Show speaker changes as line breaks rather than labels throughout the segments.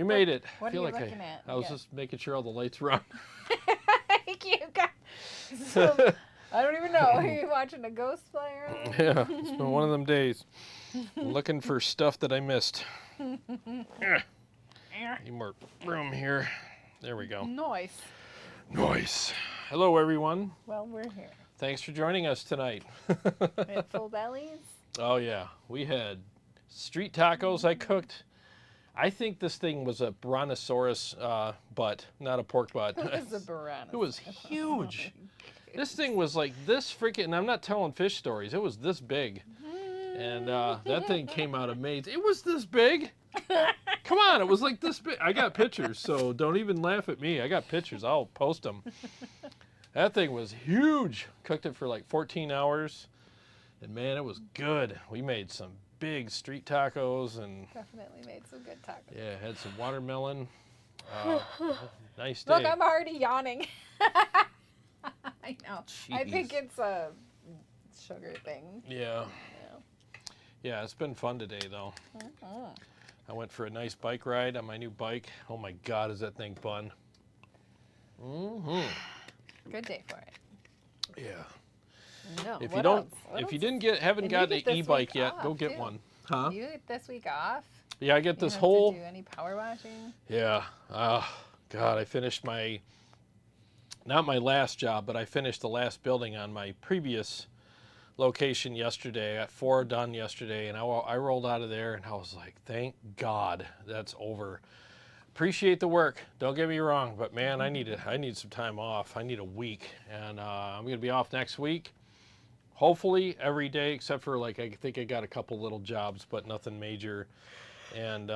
We made it.
What
I feel
are you
like
looking at?
I was just making sure all the lights were on.
You got some, I don't even know. Are you watching a ghost fly around?
Yeah, it's been one of them days. Looking for stuff that I missed. Need more room here. There we go.
Nice.
Nice. Hello, everyone.
Well, we're here.
Thanks for joining us tonight.
We had full bellies.
Oh, yeah. We had street tacos I cooked. I think this thing was a brontosaurus butt, not a pork butt.
It was a piranha.
It was huge. This thing was like this freaking, and I'm not telling fish stories, it was this big. And that thing came out amazing. It was this big. Come on, it was like this big. I got pictures, so don't even laugh at me. I got pictures. I'll post them. That thing was huge. Cooked it for like 14 hours. And man, it was good. We made some big street tacos and
Definitely made some good tacos.
yeah, had some watermelon. Nice day.
Look, I'm already yawning. I know. I
Jeez.
think it's a sugar thing.
Yeah. Yeah, it's been fun today though. I went for a nice bike ride on my new bike. Oh my God, is that thing fun?
Good day for it.
Yeah.
No.
If
what
you don't,
else? What
if you
else?
didn't haven't
And you
gotten
get
an
this
e-bike
week
yet, go
off,
get
too.
one. Huh?
You get this week off?
Yeah, I get
You
this
don't
whole.
have to do any power washing?
Yeah. God, I finished not my last job, but I finished the last building on my previous location yesterday. I got 4 done yesterday, and I rolled out of there, and I was like, thank God that's over. Appreciate the work. Don't get me wrong, but man, I need some time off. I need a week, and I'm gonna be off next week. Hopefully every day, except for like I think I got a couple little jobs, but nothing major. And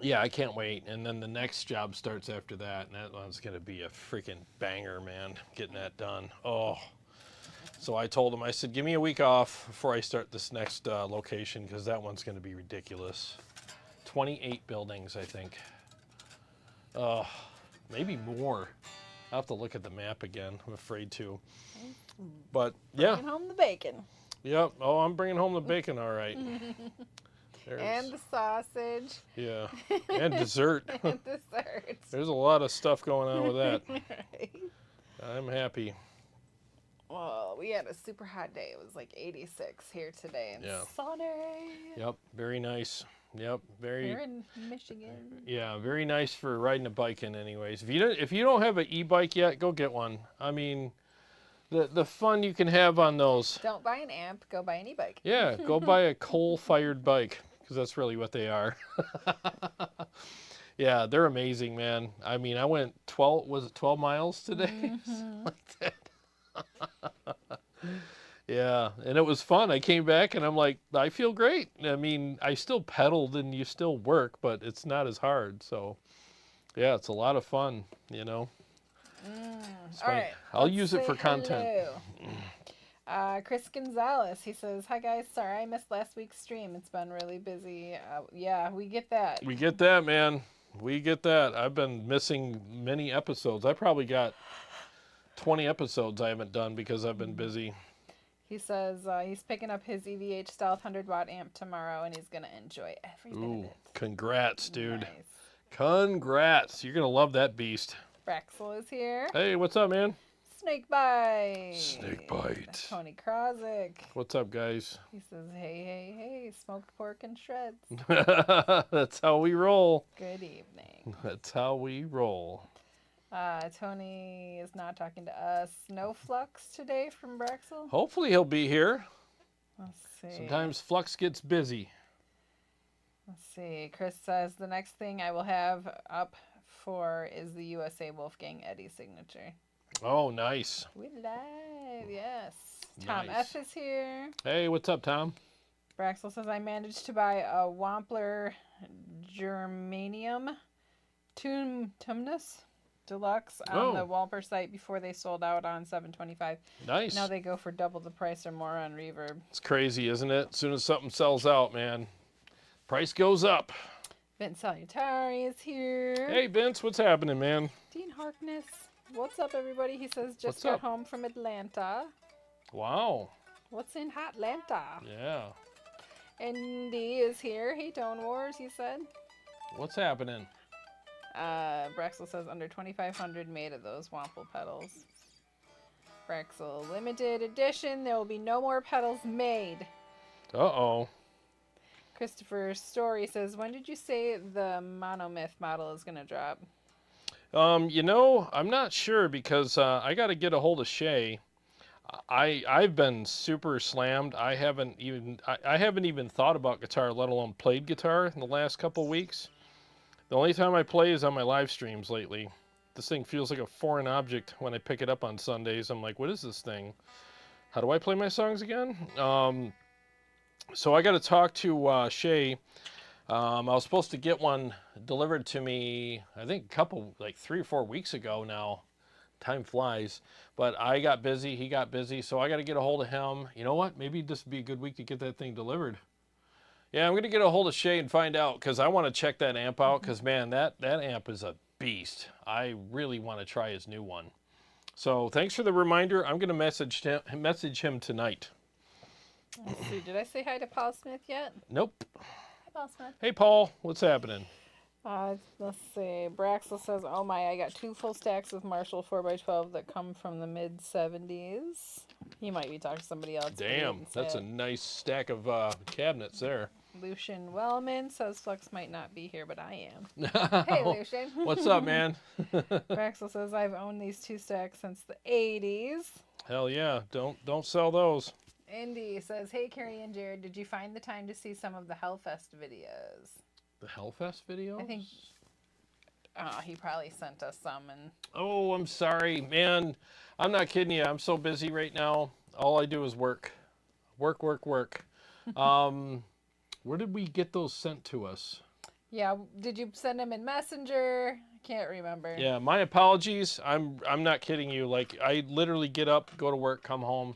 yeah, I can't wait. And then the next job starts after that, and that one's gonna be a freaking banger, man. Getting that done. Oh. So I told him, I said, give me a week off before I start this next location, because that one's gonna be ridiculous. 28 buildings, I think. Maybe more. I'll have to look at the map again. I'm afraid to. But yeah.
Bringing home the bacon.
Yep. Oh, I'm bringing home the bacon, all right.
And the sausage.
Yeah. And dessert.
And desserts.
There's a lot of stuff going on with that.
Right.
I'm happy.
Well, we had a super hot day. It was like 86 here today and sunny.
Yep. Very nice. Yep.
We're in Michigan.
Yeah, very nice for riding a bike in anyways. If you don't have an e-bike yet, go get one. I mean, the fun you can have on those.
Don't buy an amp, go buy an e-bike.
Yeah, go buy a coal-fired bike, because that's really what they are. Yeah, they're amazing, man. I mean, I went 12 miles today? Like that. Yeah, and it was fun. I came back and I'm like, I feel great. I mean, I still pedaled and you still work, but it's not as hard. So, yeah, it's a lot of fun, you know.
All right.
I'll use it for content.
Chris Gonzalez, he says, hi guys, sorry I missed last week's stream. It's been really busy. Yeah, we get that.
We get that, man. We get that. I've been missing many episodes. I probably got 20 episodes I haven't done because I've been busy.
He says he's picking up his EVH Stealth 100-watt amp tomorrow, and he's going to enjoy every bit of it.
Congrats, dude.
Nice.
Congrats. You're going to love that beast.
Braxel is here.
Hey, what's up, man?
Snakebite.
Snakebite.
Tony Krozik.
What's up, guys?
He says, hey, smoked pork and shreds.
That's how we roll.
Good evening.
That's how we roll.
Tony is not talking to us. No Flux today from Braxel?
Hopefully he'll be here.
Let's see.
Sometimes Flux gets busy.
Let's see. Chris says the next thing I will have up for is the USA Wolfgang Eddie signature.
Oh, nice.
We live, yes. Tom
Nice.
F is here.
Hey, what's up, Tom?
Braxel says I managed to buy a Wampler Germanium Tumnus Deluxe on the Wampler site before they sold out on 725.
Nice.
Now they go for double the price or more on Reverb.
It's crazy, isn't it? As soon as something sells out, man, price goes up.
Vince Salutari is here.
Hey, Vince, what's happening, man?
Dean Harkness. What's up, everybody? He says just
What's
got
up?
home from Atlanta.
Wow.
What's in Hotlanta?
Yeah.
Andy is here. Hey, Tone Wars, he said.
What's happening?
Brexel says under 2,500 made of those Wample pedals. Brexel, limited edition. There will be no more pedals made.
Uh-oh.
Christopher Story says, when did you say the Monomyth model is going to drop?
You know, I'm not sure because I got to get a hold of Shay. I've been super slammed. I haven't even thought about guitar, let alone played guitar in the last couple weeks. The only time I play is on my live streams lately. This thing feels like a foreign object when I pick it up on Sundays. I'm like, what is this thing? How do I play my songs again? So I got to talk to Shay. I was supposed to get one delivered to me, I think like 3 or 4 weeks ago now. Time flies. But I got busy, he got busy, so I got to get a hold of him. You know what? Maybe this would be a good week to get that thing delivered. Yeah, I'm going to get a hold of Shay and find out because I want to check that amp out because, man, that amp is a beast. I really want to try his new one. So thanks for the reminder. I'm going to message him tonight.
Let's see. Did I say hi to Paul Smith yet?
Nope.
Hi, Paul Smith.
Hey, Paul. What's happening?
Let's see. Braxel says, oh my, I got 2 full stacks of Marshall 4x12 that come from the mid-70s. He might be talking to somebody else.
Damn, that's a nice stack of cabinets there.
Lucian Wellman says Flux might not be here, but I am. Hey, Lucian.
What's up, man?
Braxel says, I've owned these 2 stacks since the 80s.
Hell yeah. Don't sell those.
Indy says, hey, Carrie and Jared, did you find the time to see some of the Hellfest videos?
The Hellfest videos?
I think he probably sent us some. And
oh, I'm sorry, man. I'm not kidding you. I'm so busy right now. All I do is work. Work. Where did we get those sent to us?
Yeah, did you send them in Messenger? I can't remember.
Yeah, my apologies. I'm not kidding you. Like, I literally get up, go to work, come home,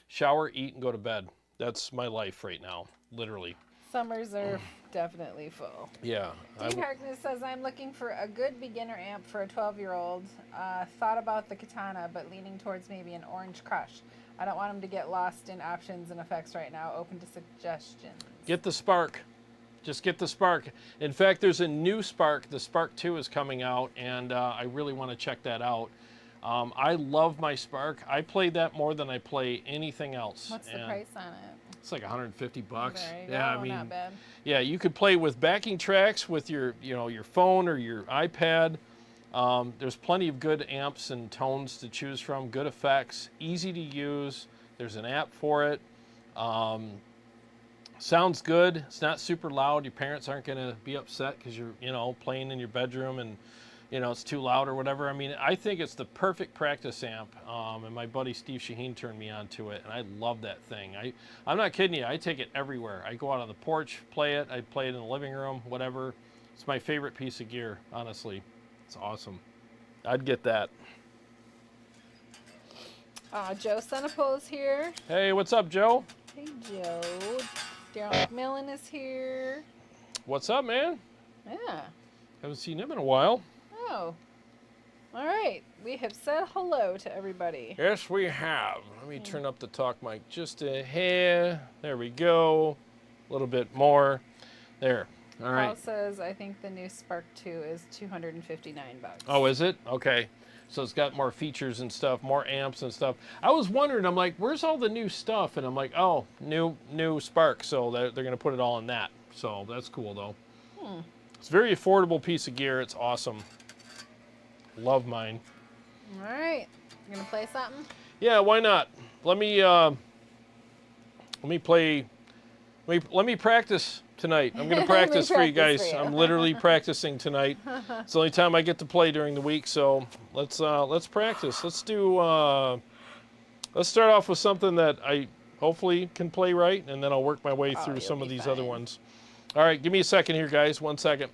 shower, eat, and go to bed. That's my life right now, literally.
Summers are definitely full.
Yeah.
Steve Harkness says, I'm looking for a good beginner amp for a 12-year-old. Thought about the Katana, but leaning towards maybe an Orange Crush. I don't want him to get lost in options and effects right now. Open to suggestions.
Get the Spark. Just get the Spark. In fact, there's a new Spark. The Spark 2 is coming out, and I really want to check that out. I love my Spark. I play that more than I play anything else.
What's the price on it?
It's like 150 bucks.
There you
yeah,
go.
I mean,
not bad.
Yeah, you could play with backing tracks with your phone or your iPad. There's plenty of good amps and tones to choose from. Good effects, easy to use. There's an app for it. Sounds good. It's not super loud. Your parents aren't going to be upset because you're playing in your bedroom and it's too loud or whatever. I mean, I think it's the perfect practice amp, and my buddy Steve Shaheen turned me on to it, and I love that thing. I'm not kidding you. I take it everywhere. I go out on the porch, play it. I play it in the living room, whatever. It's my favorite piece of gear, honestly. It's awesome. I'd get that.
Joe Senapol's here.
Hey, what's up, Joe?
Hey, Joe. Daryl McMillan is here.
What's up, man?
Yeah.
Haven't seen him in a while.
Oh. All right. We have said hello to everybody.
Yes, we have. Let me turn up the talk mic just a hair. There we go. A little bit more. There. All right.
Paul says, I think the new Spark 2 is $259.
Oh, is it? Okay. So it's got more features and stuff, more amps and stuff. I was wondering, I'm like, where's all the new stuff? And I'm like, oh, new Spark. So they're going to put it all in that. So that's cool, though. It's a very affordable piece of gear. It's awesome. Love mine.
All right. You going to play something?
Yeah, why not? Let me practice tonight. I'm going to practice for you guys. I'm literally practicing tonight. It's the only time I get to play during the week, so let's practice. Let's start off with something that I hopefully can play right, and then I'll work my way through some of these other ones. All right, give me a second here, guys. 1 second.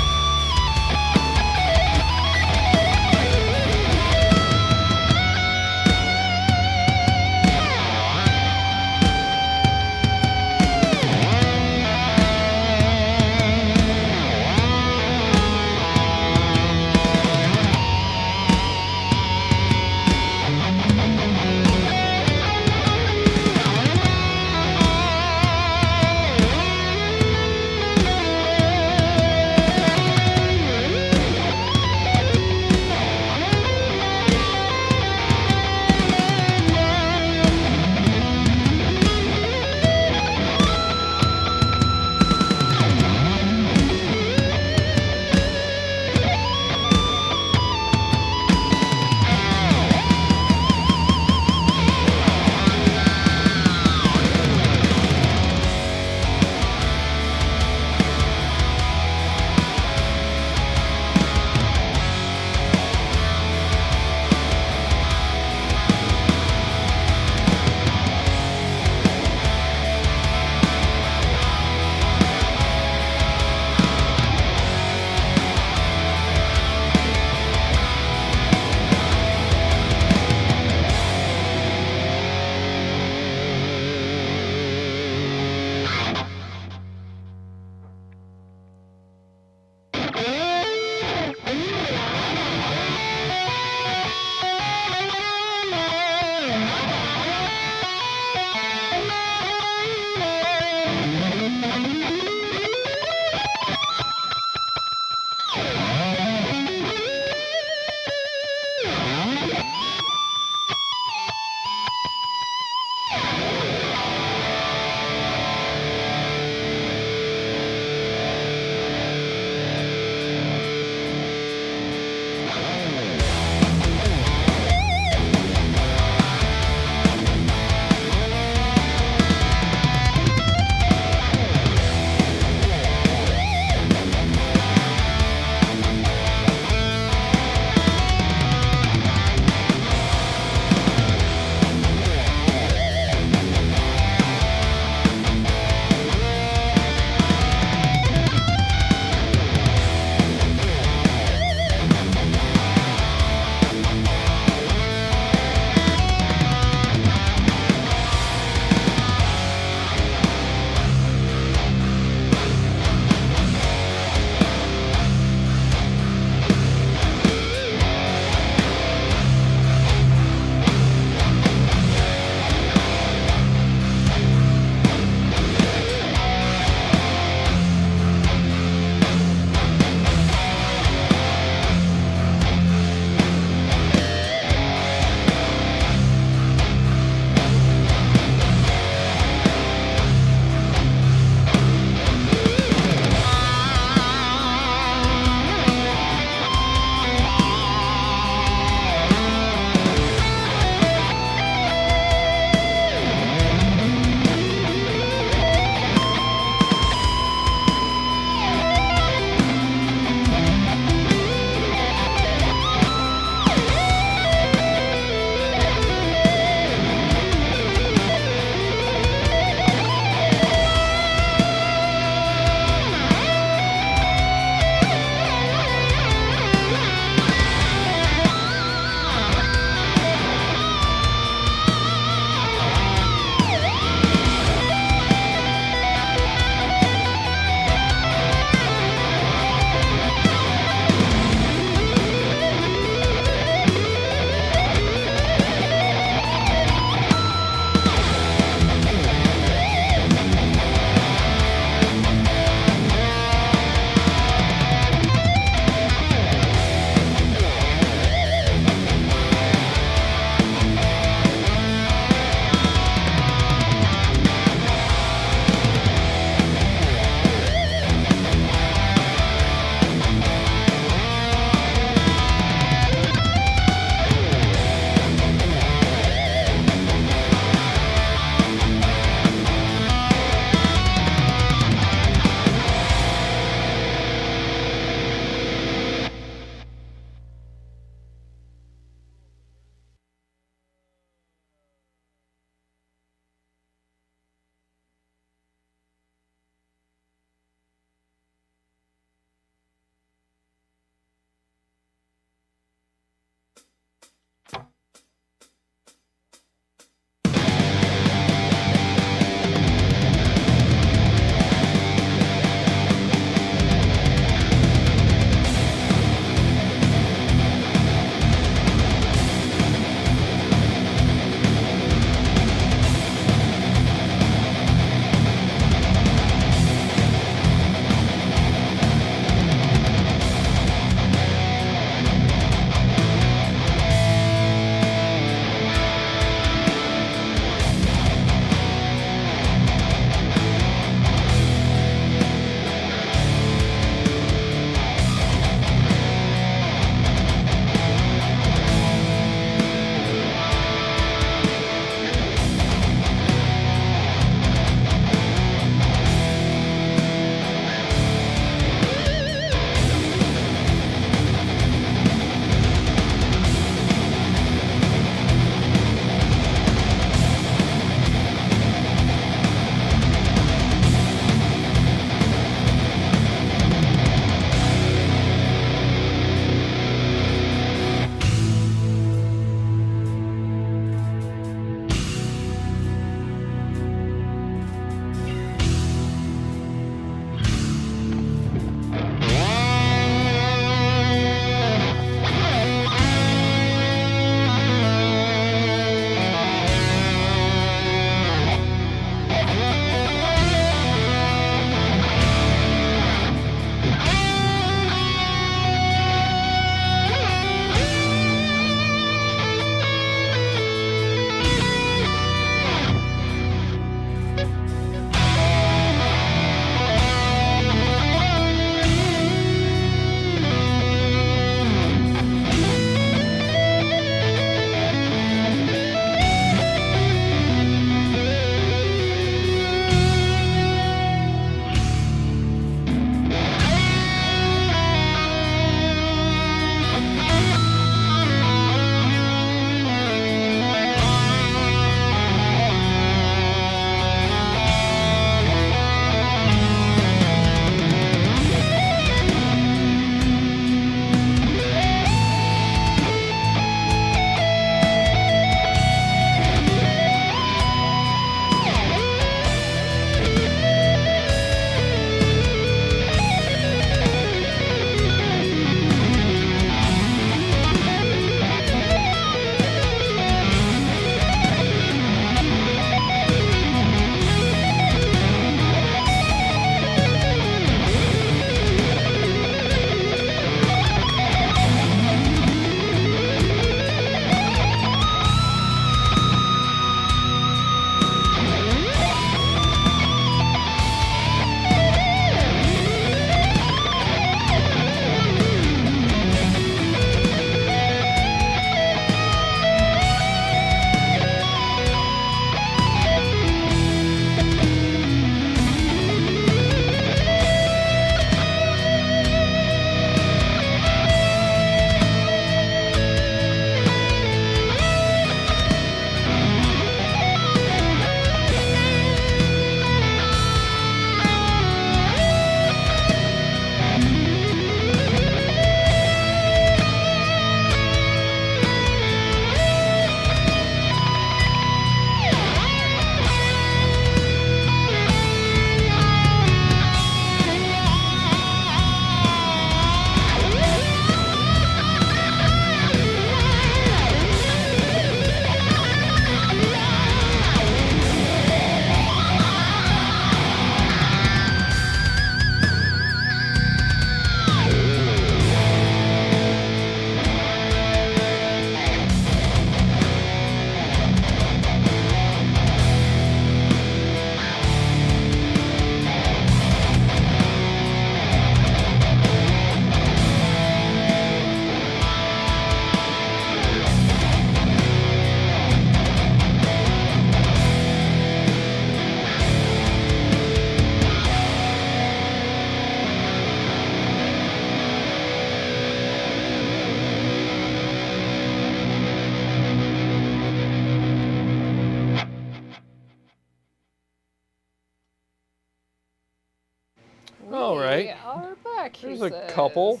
He
There's a
says,
couple.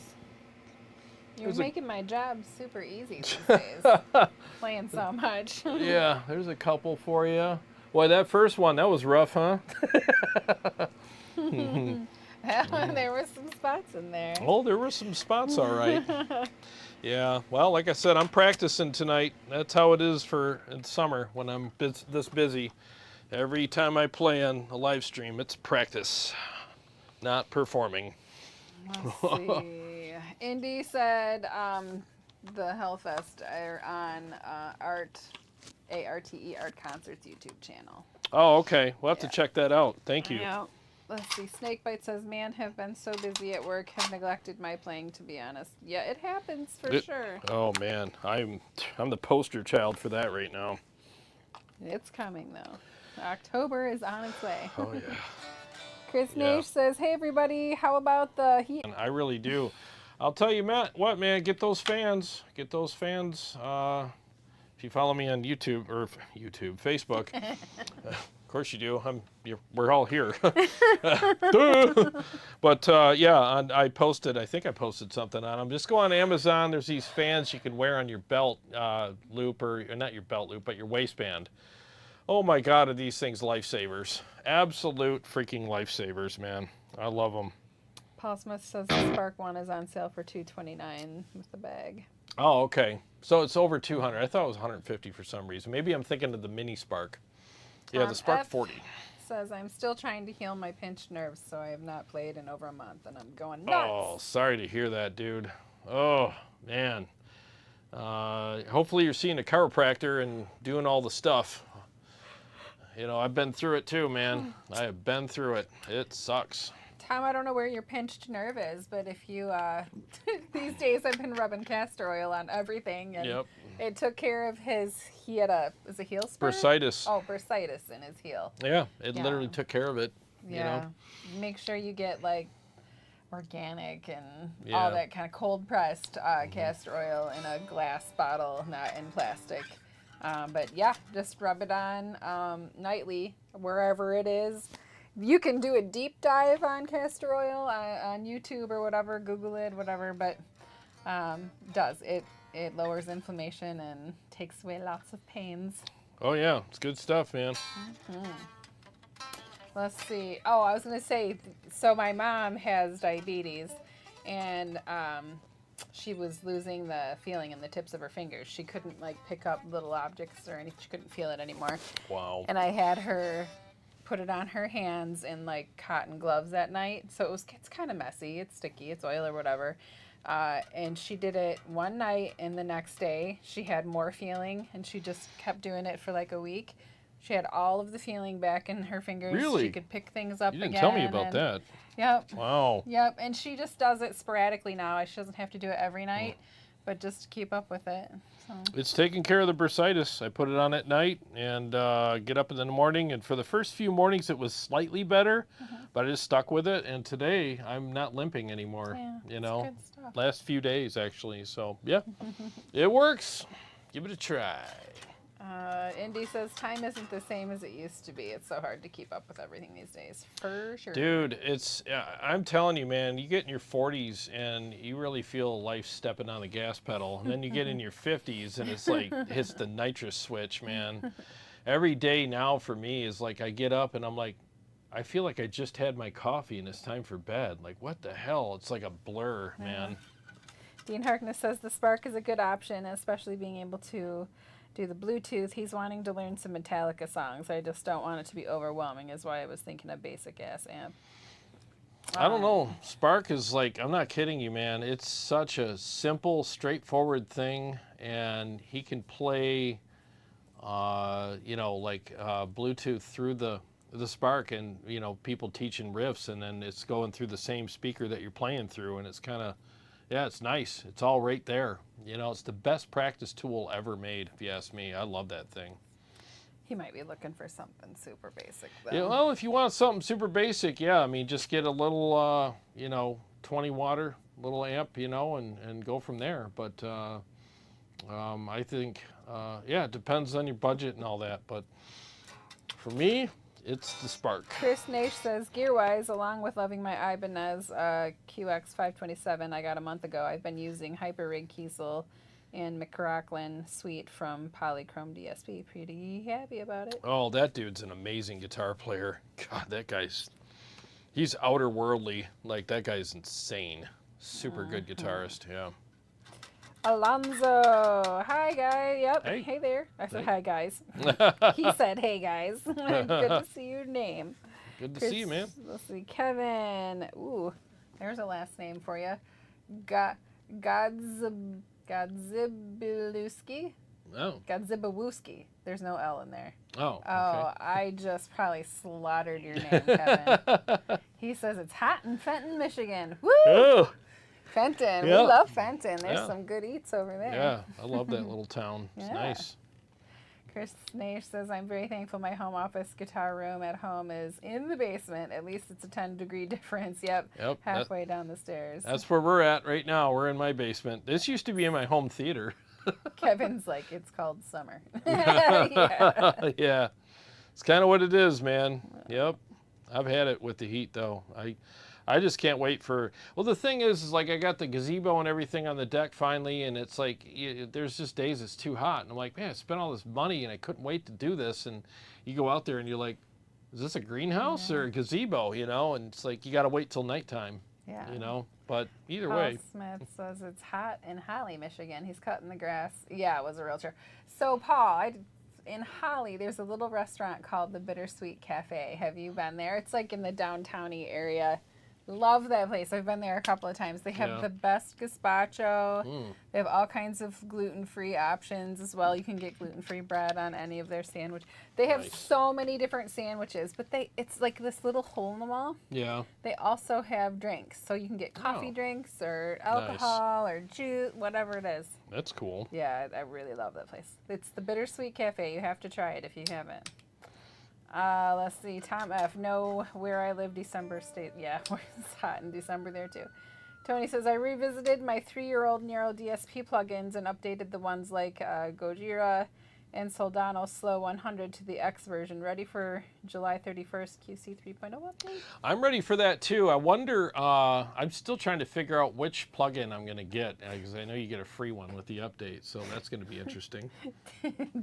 You're
There's
making my job super easy these days, playing so much.
Yeah, there's a couple for you. Boy, that first one, that was rough, huh?
There were some spots in there.
Oh, there were some spots, all right. Yeah, well, like I said, I'm practicing tonight. That's how it is in summer when I'm this busy. Every time I play on a live stream, it's practice, not performing.
Let's see. Indy said the Hellfest are on ARTE Art Concerts YouTube channel.
Oh, okay. We'll have to check that out. Thank you.
Yeah. Let's see. Snakebite says, "Man, have been so busy at work, have neglected my playing. To be honest, yeah, it happens for sure.
Oh man, I'm the poster child for that right now.
It's coming though. October is on its way."
Oh yeah.
Chris Nash says, "Hey everybody, how about the heat?"
I really do. I'll tell you, Matt, what, man, get those fans. Get those fans. If you follow me on YouTube, Facebook, of course you do. We're all here. But yeah, I posted, I think I posted something on them. Just go on Amazon. There's these fans you can wear on your belt loop, or not your belt loop, but your waistband. Oh my God, are these things lifesavers. Absolute freaking lifesavers, man. I love them.
Paul Smith says the Spark one is on sale for $229 with the bag.
Oh, okay. So it's over 200. I thought it was 150 for some reason. Maybe I'm thinking of the mini Spark. Yeah, the Spark
F
40.
Says, "I'm still trying to heal my pinched nerves, so I have not played in over a month, and I'm going nuts."
Oh, sorry to hear that, dude. Oh, man. Hopefully you're seeing a chiropractor and doing all the stuff. You know, I've been through it too, man. I have been through it. It sucks.
Tom, I don't know where your pinched nerve is, but if you, these days I've been rubbing castor oil on everything, and it took care of he had is a heel spur?
Bursitis.
Oh, bursitis in his heel.
Yeah, it literally took care of it.
Yeah.
You know?
Make sure you get, like, organic and all that kind of cold pressed castor oil in a glass bottle, not in plastic. But yeah, just rub it on nightly, wherever it is. You can do a deep dive on castor oil on YouTube or whatever, Google it, whatever, but it lowers inflammation and takes away lots of pains.
Oh yeah, it's good stuff, man.
Let's see. Oh, I was going to say, so my mom has diabetes, and she was losing the feeling in the tips of her fingers. She couldn't, like, pick up little objects or anything. She couldn't feel it anymore.
Wow.
And I had her put it on her hands in, like, cotton gloves at night. So it's kind of messy. It's sticky. It's oil or whatever. And she did it one night, and the next day she had more feeling, and she just kept doing it for, like, a week. She had all of the feeling back in her fingers.
Really?
She could pick things up again.
You didn't tell me about that.
Yep.
Wow.
Yep. And she just does it sporadically now. She doesn't have to do it every night, but just to keep up with it. So.
It's taking care of the bursitis. I put it on at night and get up in the morning. And for the first few mornings, it was slightly better, but I just stuck with it. And today, I'm not limping anymore.
Yeah,
you know,
good stuff.
Last few days actually. So yeah, it works. Give it a try.
Indy says time isn't the same as it used to be. It's so hard to keep up with everything these days, for sure.
Dude, I'm telling you, man, you get in your 40s and you really feel life stepping on the gas pedal. And then you get in your 50s and it's like, hits the nitrous switch, man. Every day now for me is like I get up and I'm like, I feel like I just had my coffee and it's time for bed. Like, what the hell? It's like a blur, man.
Dean Harkness says the Spark is a good option, especially being able to do the Bluetooth. He's wanting to learn some Metallica songs. I just don't want it to be overwhelming, is why I was thinking a basic ass amp.
I don't know. Spark is like, I'm not kidding you, man. It's such a simple, straightforward thing, and he can play, you know, like Bluetooth through the Spark, and, you know, people teaching riffs, and then it's going through the same speaker that you're playing through, and it's kind of, yeah, it's nice. It's all right there. You know, it's the best practice tool ever made, if you ask me. I love that thing.
He might be looking for something super basic, though.
Yeah, well, if you want something super basic, yeah, I mean, just get a little, you know, 20 watt little amp, you know, and go from there. But I think, yeah, it depends on your budget and all that. But for me, It's the spark.
Chris Nash says, gear-wise, along with loving my Ibanez QX527 I got a month ago, I've been using Hyperrig Kiesel and McRocklin Suite from Polychrome DSP. Pretty happy about it.
Oh, that dude's an amazing guitar player. God, he's outer worldly. Like, that guy's insane. Super good guitarist, yeah.
Alonzo, hi guys. Yep,
Hey.
There. I said hi guys. He said hey guys. Good to see your name.
Good to see you, man.
Let's see, Kevin. Ooh, there's a last name for you. Godzibilewski.
Oh.
Godzibawooski. There's no L in there.
Oh. Okay.
Oh, I just probably slaughtered your name, Kevin. He says it's hot in Fenton, Michigan. Woo!
Oh.
Fenton.
Yeah.
We love Fenton. There's
Yeah.
some good eats over there.
Yeah, I love that little town. It's
Yeah.
nice.
Chris Nash says, I'm very thankful my home office guitar room at home is in the basement. At least it's a 10-degree difference. Yep. Halfway down the stairs.
That's where we're at right now. We're in my basement. This used to be in my home theater.
Kevin's like, it's called summer. Yeah.
Yeah. It's kind of what it is, man. Yep. I've had it with the heat, though. I just can't wait for... Well, the thing is like I got the gazebo and everything on the deck finally, and it's like there's just days it's too hot. And I'm like, man, I spent all this money, and I couldn't wait to do this. And you go out there, and you're like, is this a greenhouse or a gazebo, you know? And it's like you got to wait till nighttime, you know? But either way.
Paul Smith says it's hot in Holly, Michigan. He's cutting the grass. Yeah, it was a realtor. So, Paul, in Holly, there's a little restaurant called the Bittersweet Cafe. Have you been there? It's like in the downtowny area. Love that place. I've been there a couple of times. They have the best gazpacho. They have all kinds of gluten-free options as well. You can get gluten-free bread on any of their sandwich. They have so many different sandwiches, but it's like this little hole in the wall.
Yeah.
They also have drinks, so you can get coffee drinks or alcohol or juice, whatever it is.
That's cool.
Yeah, I really love that place. It's the Bittersweet Cafe. You have to try it if you haven't. Let's see. Tom F. Know where I live December state. Yeah, it's hot in December there too. Tony says, I revisited my 3-year-old Nero DSP plugins and updated the ones like Gojira and Soldano Slow 100 to the X version. Ready for July 31st QC 3.0 update?
I'm ready for that too. I wonder, I'm still trying to figure out which plugin I'm going to get, because I know you get a free one with the update, so that's going to be interesting.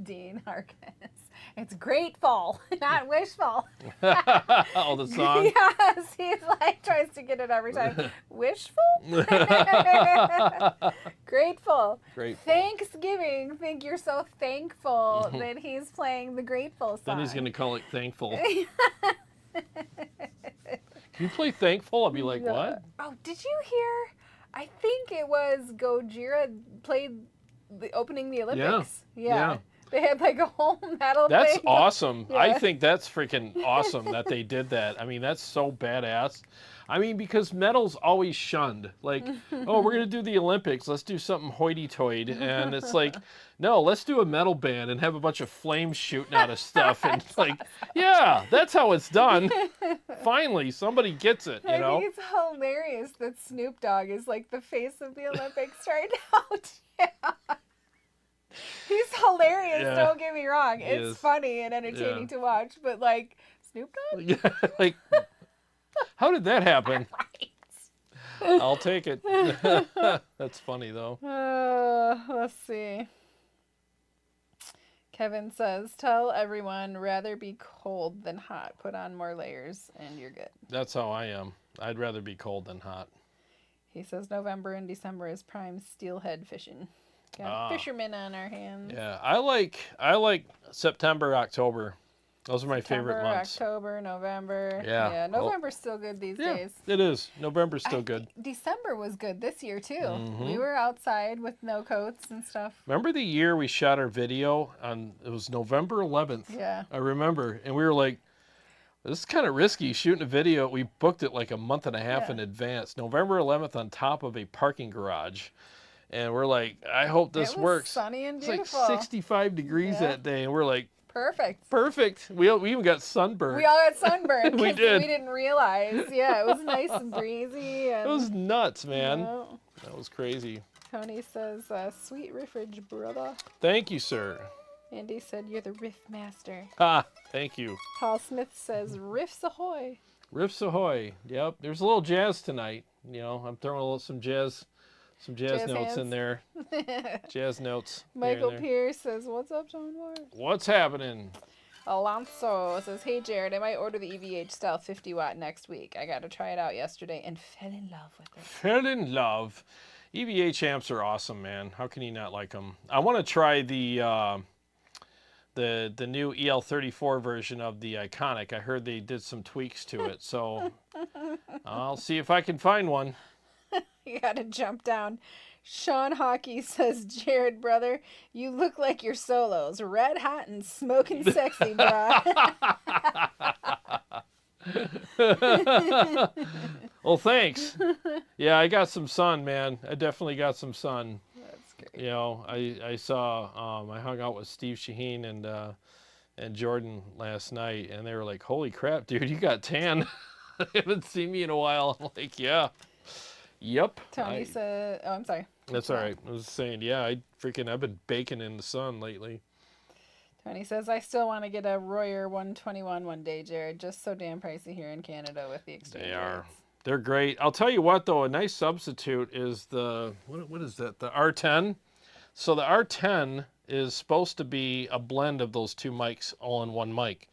Dean Harkness. It's grateful, not wishful.
Oh, the song?
Yes, he's like, tries to get it every time. Wishful? Grateful.
Grateful.
Thanksgiving. Think you're so thankful that he's playing the Grateful song.
Then he's going to call it Thankful. Can you play Thankful? I'll be like, what?
Oh, did you hear? I think it was Gojira played opening the Olympics. Yeah. They had like a whole medal thing.
That's awesome.
Yeah.
I think that's freaking awesome that they did that. I mean, that's so badass. I mean, because metal's always shunned. Like, oh, we're going to do the Olympics. Let's do something hoity-toity. And it's like, no, let's do a metal band and have a bunch of flames shooting out of stuff. And it's like, yeah, that's how it's done. Finally, somebody gets it, you know?
I think it's hilarious that Snoop Dogg is like the face of the Olympics right now. Yeah. He's hilarious, don't get me wrong. It's funny and entertaining to watch, but like, Snoop Dogg?
Yeah, like, how did that happen?
Right.
I'll take it. That's funny, though.
Let's see. Kevin says, tell everyone rather be cold than hot. Put on more layers and you're good.
That's how I am. I'd rather be cold than hot.
He says November and December is prime steelhead fishing. Got fishermen on our hands.
Yeah, I like September, October. Those are my favorite months.
October, November.
Yeah.
Yeah, November's still good these days.
It is. November's still good.
December was good this year too.
Mm-hmm.
We were outside with no coats and stuff.
Remember the year we shot our video on, it was November 11th.
Yeah.
I remember. And we were like, this is kind of risky shooting a video. We booked it like a month and a half in advance. November 11th on top of a parking garage. And we're like, I hope this works.
Sunny and beautiful.
It's like 65 degrees that day. And we're like, Perfect. We even got sunburned.
We all got sunburned.
We did.
We didn't realize. Yeah, it was nice and breezy. And,
it was nuts, man.
You know,
that was crazy.
Tony says, sweet riffage, brother.
Thank you, sir.
Andy said, you're the riff master.
Ah, thank you.
Paul Smith says, riffs ahoy.
Riffs ahoy. Yep. There's a little jazz tonight. You know, I'm throwing a little some jazz
Jazz
notes
hands.
in there. Jazz notes.
Michael
here and there.
Pierce says, what's up, Tone Wars?
What's happening?
Alonso says, hey, Jarrod, I might order the EVH Stealth 50 watt next week. I got to try it out yesterday and fell in love with it.
Fell in love. EVH amps are awesome, man. How can you not like them? I want to try the new EL34 version of the Iconic. I heard they did some tweaks to it, so I'll see if I can find one.
You got to jump down. Sean Hockey says, Jarrod, brother, you look like your solos. Red hot and smoking sexy, brah.
Well, thanks. Yeah, I got some sun, man. I definitely got some sun.
That's great.
You know, I saw, I hung out with Steve Shaheen and Jordan last night, and they were like, holy crap, dude, you got tan. They haven't seen me in a while. I'm like, yeah. Yep.
Tony said, oh, I'm sorry.
That's all right. I was saying, yeah, I've been baking in the sun lately.
Tony says, I still want to get a Royer 121 one day, Jarrod. Just so damn pricey here in Canada with the exchange
They are.
rates.
They're great. I'll tell you what, though, a nice substitute is the, what is that? The R10. So the R10 is supposed to be a blend of those two mics all in one mic.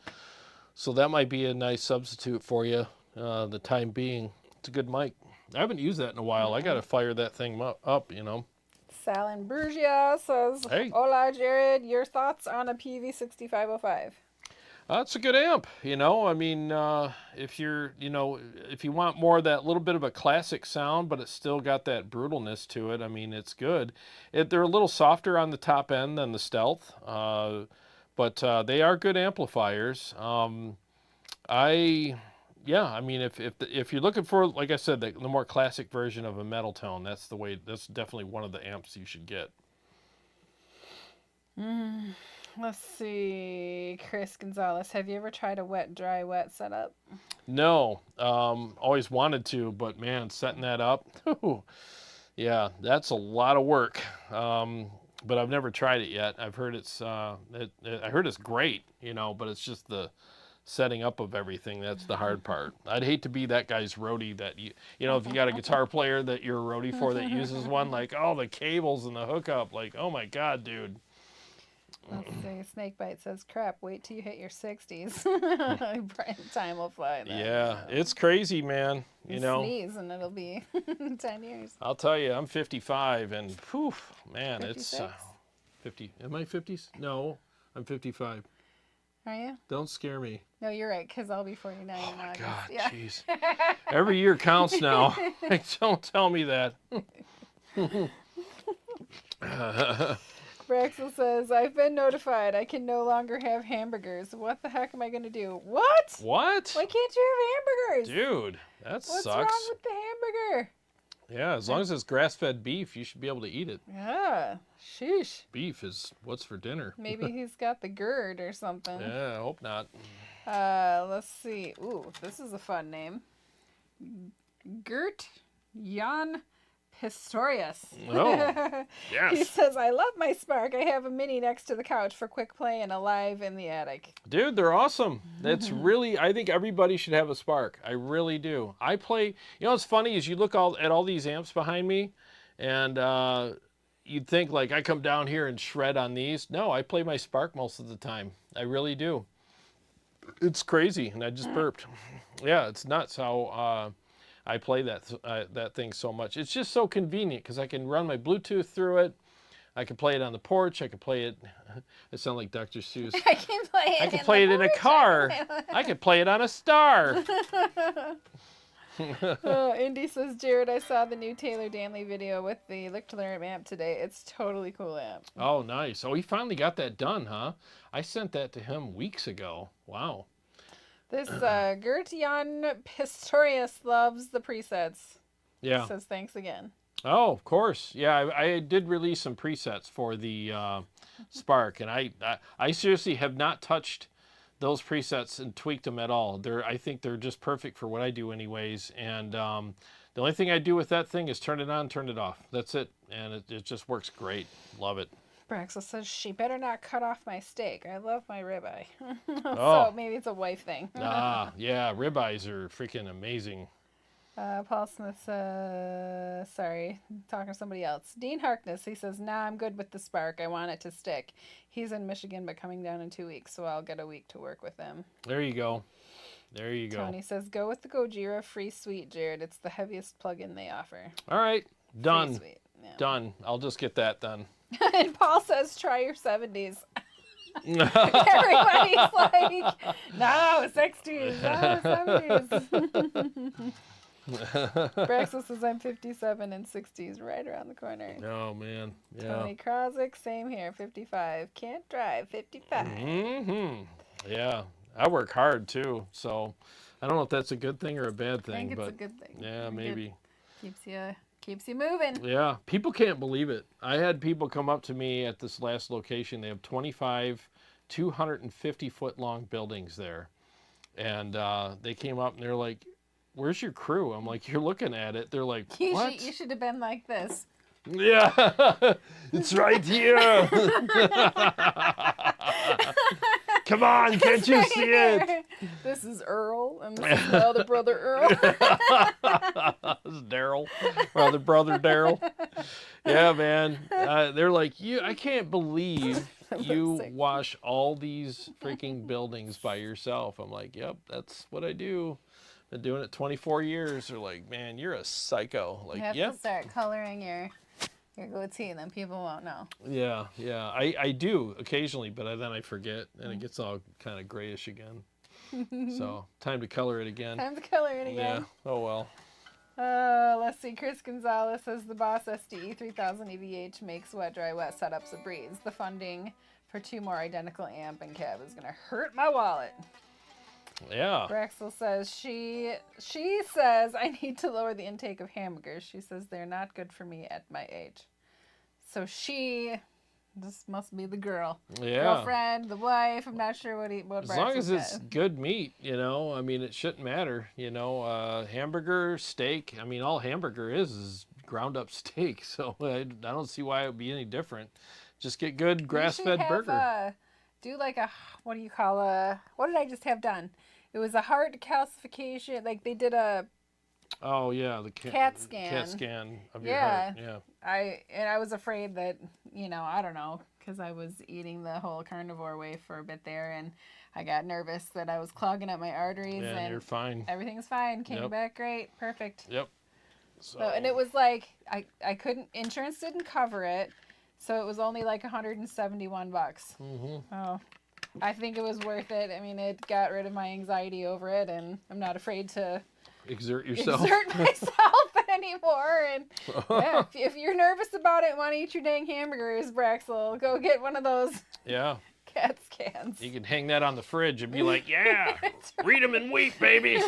So that might be a nice substitute for you, the time being. It's a good mic. I haven't used that in a while. I got to fire that thing up, you know.
Salin Brugia says,
Hey.
Hola, Jarrod. Your thoughts on a PV6505?
It's a good amp, you know. I mean, if you're, you know, if you want more of that little bit of a classic sound, but it's still got that brutalness to it, I mean, it's good. They're a little softer on the top end than the Stealth, but they are good amplifiers. Yeah, I mean, if you're looking for, like I said, the more classic version of a metal tone, that's the way. That's definitely one of the amps you should get.
Let's see. Chris Gonzalez, have you ever tried a wet, dry, wet setup?
No, always wanted to, but man, setting that up, yeah, that's a lot of work. But I've never tried it yet. I've heard I heard it's great, you know, but it's just the setting up of everything. That's the hard part. I'd hate to be that guy's roadie that you know, if you got a guitar player that you're a roadie for that uses one, like, oh, the cables and the hookup, like, oh my God, dude.
Let's see. Snakebite says, crap, wait till you hit your 60s. Time will fly then.
Yeah, it's crazy, man. You know,
sneeze and it'll be 10 years.
I'll tell you, I'm 55 and whew, man,
56?
it's 50. Am I 50s? No, I'm 55.
Are you?
Don't scare me.
No, you're right, because I'll be 49 in August.
God,
Yeah.
jeez. Every year counts now. Like, don't tell me that.
Braxel says, I've been notified I can no longer have hamburgers. What the heck am I going to do? What?
What?
Why can't you have hamburgers?
Dude, that
What's
sucks.
wrong with the hamburger?
Yeah, as long as it's grass-fed beef, you should be able to eat it.
Yeah. Sheesh.
Beef is what's for dinner.
Maybe he's got the GERD or something.
Yeah, I hope not.
Let's see. Ooh, this is a fun name. Gert Jan Pistorius.
Oh,
He
yes.
says, I love my Spark. I have a mini next to the couch for quick play and a live in the attic.
Dude, they're awesome. That's really, I think everybody should have a Spark. I really do. I play, you know what's funny is you look at all these amps behind me and you'd think like I come down here and shred on these. No, I play my Spark most of the time. I really do. It's crazy, and I just burped. Yeah, it's nuts how I play that thing so much. It's just so convenient because I can run my Bluetooth through it. I can play it on the porch. I can play it. I sound like Dr. Seuss.
I can play it.
I can play it in a car. I can play it on a star.
Indy says, Jarrod, I saw the new Taylor Danley video with the Lichtenberg amp today. It's totally cool amp.
Oh, nice. Oh, he finally got that done, huh? I sent that to him weeks ago. Wow.
This Gert-Jan Pistorius loves the presets.
Yeah.
Says thanks again.
Oh, of course. Yeah, I did release some presets for the Spark, and I seriously have not touched those presets and tweaked them at all. I think they're just perfect for what I do anyways, and the only thing I do with that thing is turn it on, turn it off. That's it, and it just works great. Love it.
Braxel says she better not cut off my steak. I love my ribeye.
Oh.
So maybe it's a wife thing.
Yeah, ribeyes are freaking amazing.
Paul Smith, sorry, talking to somebody else. Dean Harkness, he says, nah, I'm good with the spark. I want it to stick. He's in Michigan, but coming down in 2 weeks, so I'll get a week to work with him.
There you go. There you go.
Tony says, go with the Gojira Free Sweet, Jarrod. It's the heaviest plug-in they offer.
All right, done.
Free Sweet. Yeah.
Done. I'll just get that done.
And Paul says, try your 70s. Everybody's like, no, 60s, no, 70s. Braxel says, I'm 57 and 60s right around the corner.
Oh, man. Yeah.
Tony Krozik, same here, 55. Can't drive, 55.
Mm-hmm. Yeah. I work hard, too, so I don't know if that's a good thing or a bad thing.
I think it's
but
a good thing.
Yeah, maybe.
Keeps you moving.
Yeah. People can't believe it. I had people come up to me at this last location. They have 25 250-foot long buildings there. And they came up and they're like, where's your crew? I'm like, you're looking at it. They're like, what?
You should have been like this.
Yeah, it's right here. Come on, can't you see it?
This is Earl, and this is my other brother Earl.
This is Daryl, brother Daryl. Yeah, man. They're like, I can't believe you wash all these freaking buildings by yourself. I'm like, yep, that's what I do. Been doing it 24 years. They're like, man, you're a psycho. Like,
you have
yep.
to start coloring your goatee, and then people won't know.
Yeah. I do occasionally, but then I forget, and it gets all kind of grayish again. So, time to color it again.
Time to color it again.
Yeah. Oh, well.
Let's see. Chris Gonzalez says the Boss SDE 3000 EVH makes wet, dry, wet setups a breeze. The funding for 2 more identical amp and cab is going to hurt my wallet.
Yeah.
Braxel says she says I need to lower the intake of hamburgers. She says they're not good for me at my age. So this must be the girl.
Yeah.
Girlfriend, the wife. I'm not sure what
As
Braxel
long as
said.
it's good meat, I mean, it shouldn't matter, hamburger, steak. I mean, all hamburger is ground up steak. So I don't see why it would be any different. Just get good grass-fed burger.
Do like what did I just have done? It was a heart calcification. Like they did a
the
CAT scan.
CAT scan of your heart. Yeah.
I was afraid that, I don't know, because I was eating the whole carnivore way for a bit there, and I got nervous that I was clogging up my arteries.
Yeah,
and
you're fine.
Everything's fine. Came back great. Perfect.
Yep.
So, and it was like, I couldn't, insurance didn't cover it. So it was only like $171.
Mm-hmm.
Oh, I think it was worth it. I mean, it got rid of my anxiety over it, and I'm not afraid to
exert yourself
anymore. And yeah, if you're nervous about it and want to eat your dang hamburgers, Braxel, go get one of those.
Yeah.
CAT scans.
You can hang that on the fridge and be like, yeah, read them and weep, baby.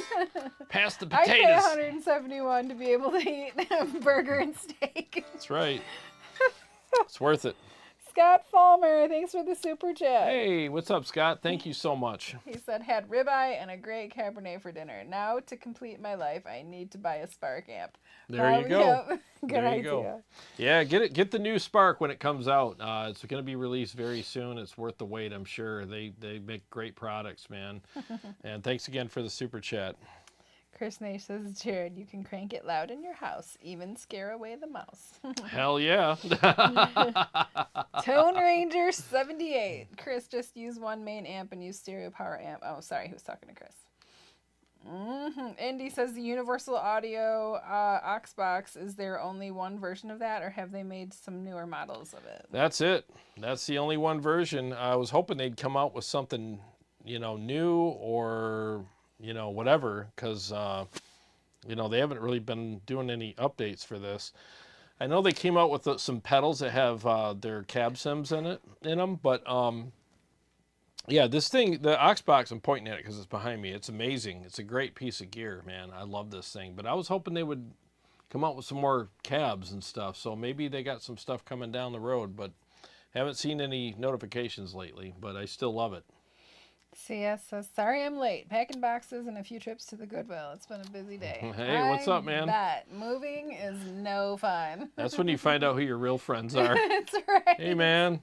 Pass the potatoes.
I pay $171 to be able to eat a burger and steak.
That's right. It's worth it.
Scott Falmer, thanks for the super chat.
Hey, what's up, Scott? Thank you so much.
He said, had ribeye and a great Cabernet for dinner. Now, to complete my life, I need to buy a Spark amp.
There you go.
Yep. Good idea.
Go. Yeah, get the new Spark when it comes out. It's going to be released very soon. It's worth the wait, I'm sure. They make great products, man. And thanks again for the super chat.
Chris Nash says, Jarrod, you can crank it loud in your house, even scare away the mouse.
Hell yeah.
Tone Ranger 78. Chris, just use one main amp and use stereo power amp. Oh, sorry, he was talking to Chris. Indy says the Universal Audio aux box, is there only one version of that, or have they made some newer models of it?
That's it. That's the only one version. I was hoping they'd come out with something, new or... whatever, because, they haven't really been doing any updates for this. I know they came out with some pedals that have their cab sims in them, but, yeah, this thing, the aux box, I'm pointing at it because it's behind me. It's amazing. It's a great piece of gear, man. I love this thing, but I was hoping they would come out with some more cabs and stuff, so maybe they got some stuff coming down the road, but haven't seen any notifications lately, but I still love it.
CS says, sorry I'm late. Packing boxes and a few trips to the Goodwill. It's been a busy day.
Hey, what's up, man?
Bet. Moving is no fun.
That's when you find out who your real friends are.
That's right.
Hey, man.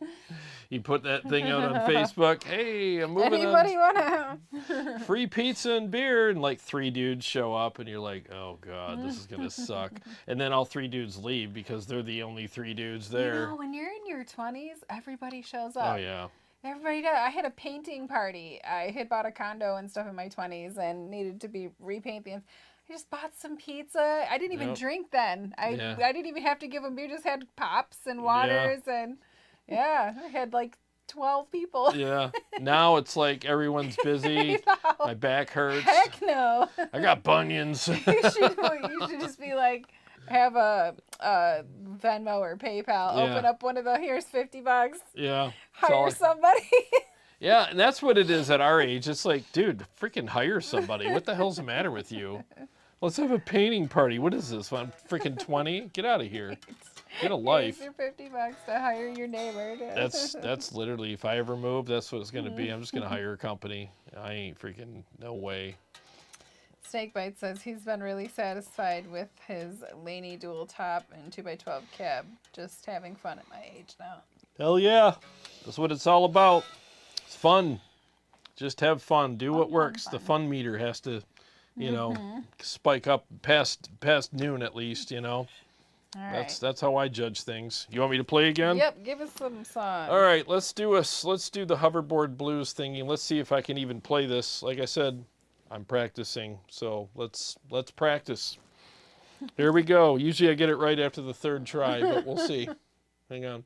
You put that thing out on Facebook. Hey, I'm moving
Anybody
on.
want to?
Free pizza and beer. And like 3 dudes show up and you're like, oh, God, this is going to suck. And then all 3 dudes leave because they're the only 3 dudes there.
You know, when you're in your 20s, everybody shows up.
Oh, yeah.
Everybody does. I had a painting party. I had bought a condo and stuff in my 20s and needed to be repaint the. I just bought some pizza. I didn't even drink then. I didn't even have to give them beer. Just had pops and waters and I had like 12 people.
Yeah. Now it's like everyone's busy. My back hurts.
Heck no.
I got bunions.
You should just be like, have a Venmo or PayPal. Open up one of the, here's $50.
Yeah.
Hire somebody.
Yeah, and that's what it is at our age. It's like, dude, freaking hire somebody. What the hell's the matter with you? Let's have a painting party. What is this? I'm freaking 20? Get out of here. Get a life.
Here's your $50 to hire your neighbor.
That's literally, if I ever move, that's what it's going to be. I'm just going to hire a company. I ain't freaking, no way.
Snakebite says he's been really satisfied with his Laney dual top and 2x12 cab. Just having fun at my age now.
Hell yeah. That's what it's all about. It's fun. Just have fun. Do what works.
Fun.
The fun meter has to, you know, spike up past noon at least, you know.
All right.
That's how I judge things. You want me to play again?
Yep, give us some songs.
All right, let's do the hoverboard blues thingy. Let's see if I can even play this. Like I said, I'm practicing, so let's practice. Here we go. Usually I get it right after the 3rd try, but we'll see. Hang on.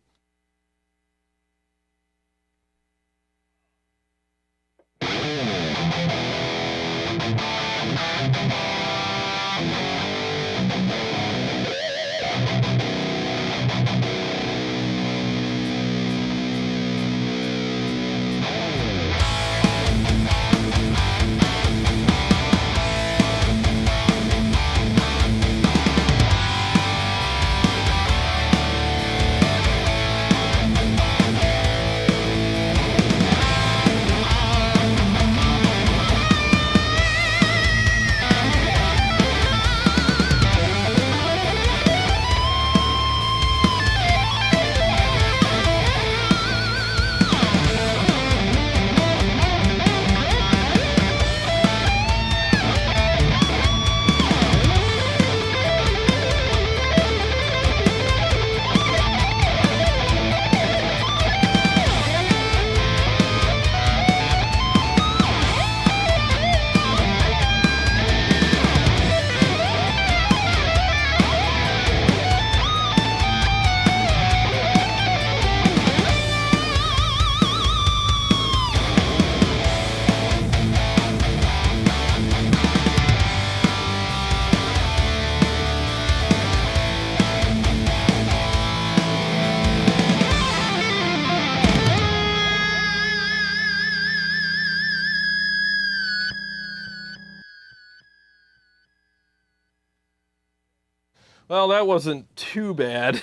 Well, that wasn't too bad.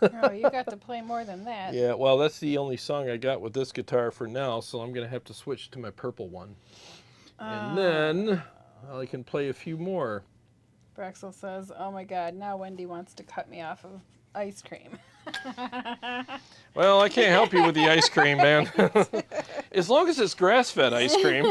Oh, you got to play more than that.
Yeah, well, that's the only song I got with this guitar for now, so I'm going to have to switch to my purple one. And then I can play a few more.
Brexel says, oh my God, now Wendy wants to cut me off of ice cream.
Well, I can't help you with the ice cream, man. As long as it's grass-fed ice cream.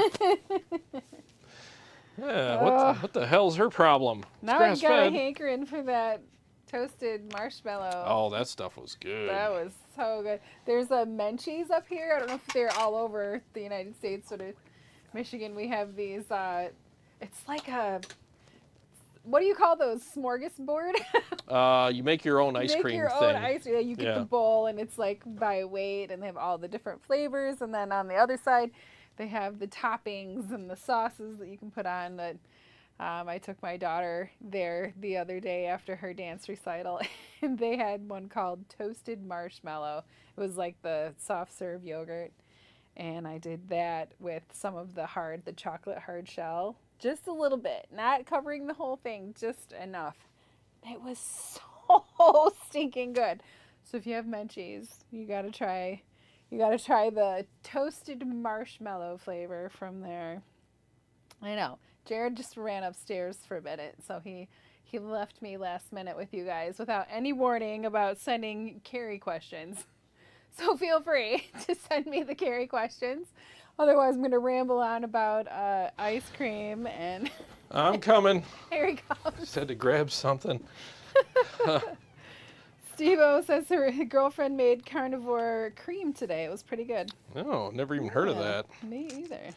Yeah, what the hell's her problem?
Now I got a hankering for that toasted marshmallow.
Oh, that stuff was good.
That was so good. There's a Menchie's up here. I don't know if they're all over the United States, but in Michigan we have these. It's like a, what do you call those? Smorgasbord?
You make your own ice cream
Make your
thing.
own ice cream. You get the bowl, and it's like by weight, and they have all the different flavors. And then on the other side, they have the toppings and the sauces that you can put on. That I took my daughter there the other day after her dance recital, and they had one called Toasted Marshmallow. It was like the soft serve yogurt, and I did that with some of the chocolate hard shell. Just a little bit, not covering the whole thing, just enough. It was so stinking good. So if you have Menchie's, you got to try You got to try the toasted marshmallow flavor from there. I know. Jarrod just ran upstairs for a minute, so he left me last minute with you guys without any warning about sending Carrie questions. So feel free to send me the Carrie questions. Otherwise, I'm going to ramble on about ice cream and.
I'm coming.
Here he comes.
Just had to grab something.
Steve-O says her girlfriend made carnivore cream today. It was pretty good.
Oh, never even heard of that.
Me either.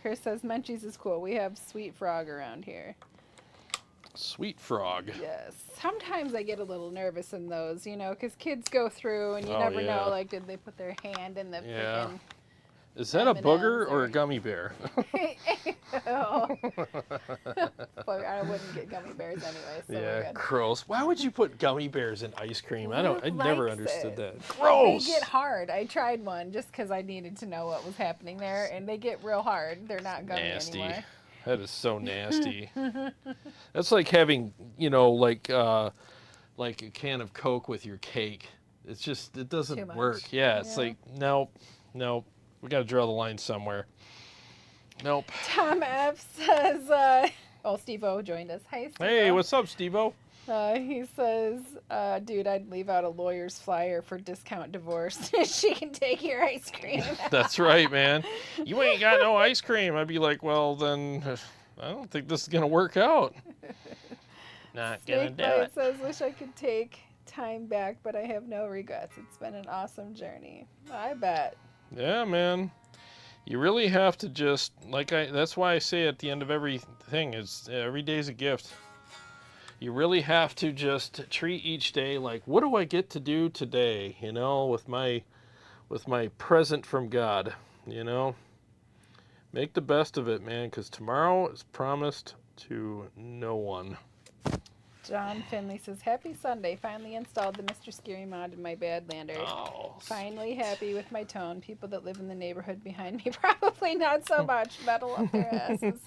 Chris says Munchies is cool. We have Sweet Frog around here.
Sweet Frog.
Yes. Sometimes I get a little nervous in those, you know, because kids go through and you
Oh,
never
yeah.
know, like, did they put their hand in the
Yeah.
freaking...
Is that a
M&Ms
booger or
or-
a gummy bear?
Oh. But I wouldn't get gummy bears anyway, so we're
Yeah,
good.
gross. Why would you put gummy bears in ice cream? I
Who
never
likes
understood
it?
that. Gross.
They get hard. I tried one just because I needed to know what was happening there, and they get real hard. They're not gummy
Nasty.
anymore.
That is so nasty. That's like having, you know, like a can of Coke with your cake. It's just, it
Too
doesn't
much.
work. Yeah, it's
Yeah.
like, nope. We got to draw the line somewhere. Nope.
Tom F says, Steve-O joined us. Hi, Steve-O.
Hey, what's up, Steve-O?
He says, dude, I'd leave out a lawyer's flyer for discount divorce. She can take your ice cream.
That's right, man. You ain't got no ice cream. I'd be like, well, then I don't think this is going to work out. Not going to do
Snakebite
it.
says, wish I could take time back, but I have no regrets. It's been an awesome journey. I bet.
Yeah, man. You really have to just, that's why I say at the end of everything, is every day's a gift. You really have to just treat each day like, what do I get to do today, you know, with my present from God, you know? Make the best of it, man, because tomorrow is promised to no one.
John Finley says, happy Sunday. Finally installed the Mr. Scary mod in my Badlander.
Oh.
Finally happy with my tone. People that live in the neighborhood behind me probably not so much. Metal up their asses.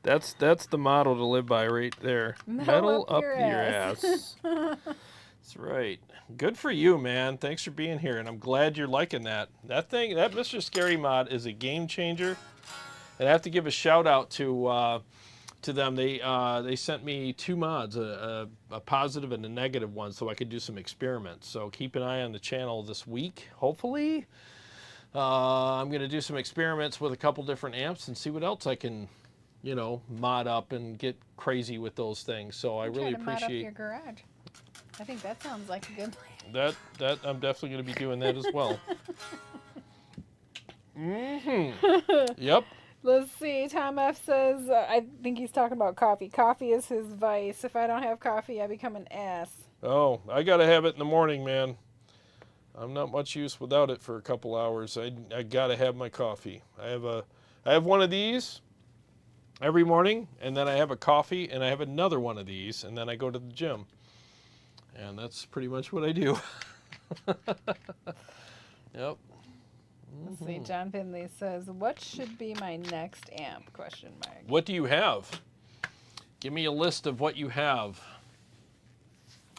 That's the motto to live by right there.
Metal up
your
your
ass. That's right. Good for you, man. Thanks for being here, and I'm glad you're liking that. That Mr. Scary mod is a game changer. And I have to give a shout out to them. They sent me 2 mods, a positive and a negative one, so I could do some experiments. So keep an eye on the channel this week, hopefully. I'm going to do some experiments with a couple different amps and see what else I can, you know, mod up and get crazy with those things. So I really
Try to mod up
appreciate
your garage. I think that sounds like a good plan.
that. I'm definitely going to be doing that as well. Yep.
Let's see. Tom F says, I think he's talking about coffee. Coffee is his vice. If I don't have coffee, I become an ass.
Oh, I got to have it in the morning, man. I'm not much use without it for a couple hours. I got to have my coffee. I have one of these every morning, and then I have a coffee, and I have another one of these, and then I go to the gym. And that's pretty much what I do. Yep.
Let's see. John Finley says, what should be my next amp? Question mark.
What do you have? Give me a list of what you have.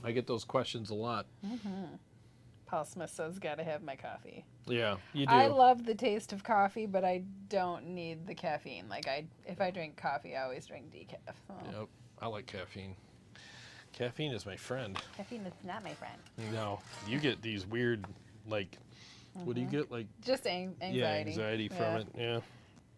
I get those questions a lot.
Paul Smith says, gotta have my coffee.
Yeah, you do.
I love the taste of coffee, but I don't need the caffeine. Like, if I drink coffee, I always drink decaf. So.
Yep, I like caffeine. Caffeine is my friend.
Caffeine is not my friend.
No, you get these weird, like, what do you get? Like,
Just anxiety.
yeah, anxiety from it. Yeah.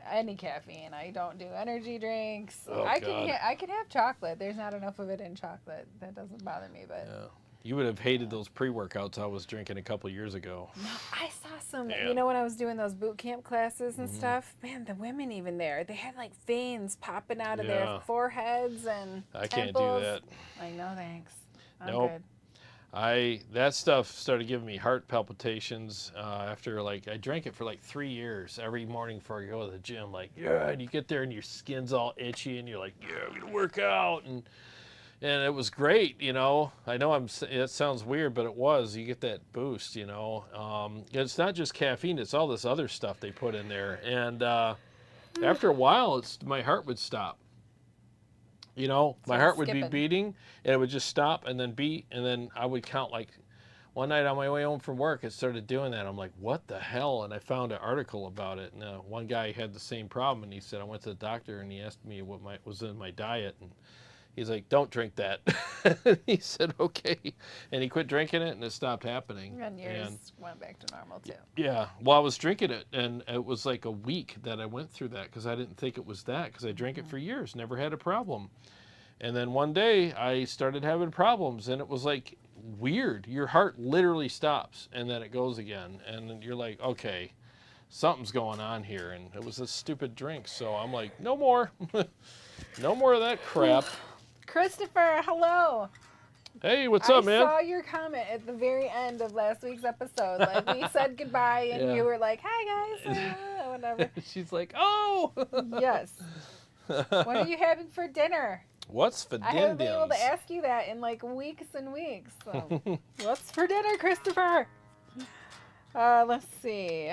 Any caffeine. I don't do energy drinks.
Oh,
I
God.
can have chocolate. There's not enough of it in chocolate. That doesn't bother me, but
Yeah. You would have hated those pre-workouts I was drinking a couple years ago.
no, I saw some.
Yeah.
You know, when I was doing those boot camp classes and stuff, man, the women even there, they had like veins popping out of
Yeah.
their foreheads and
I can't do
temples.
that.
Like, no thanks. I'm
Nope.
good.
That stuff started giving me heart palpitations after, like, I drank it for like 3 years every morning before I go to the gym. Like, yeah, and you get there and your skin's all itchy and you're like, yeah, I'm gonna work out, and it was great, you know. I know it sounds weird, but it was. You get that boost, you know. It's not just caffeine; it's all this other stuff they put in there, and after a while, my heart would stop. You know, my
Start
heart would be
skipping.
beating, and it would just stop and then beat, and then I would count like one night on my way home from work, it started doing that. I'm like, what the hell? And I found an article about it. And one guy had the same problem, and he said, I went to the doctor, and he asked me what was in my diet, and he's like, don't drink that. He said, okay. And he quit drinking it, and it stopped happening.
And yours went back to normal, too.
Yeah. Well, I was drinking it, and it was like a week that I went through that because I didn't think it was that because I drank it for years, never had a problem. And then one day I started having problems, and it was like weird. Your heart literally stops, and then it goes again. And you're like, okay, something's going on here. And it was a stupid drink. So I'm like, no more. No more of that crap.
Christopher, hello.
Hey, what's up, man?
I saw your comment at the very end of last week's episode. Like, we said goodbye, and you were like, hi, guys. Whatever.
She's like, oh.
Yes. What are you having for dinner?
What's for dinner?
I haven't been able to ask you that in like weeks and weeks. So. What's for dinner, Christopher? Let's see.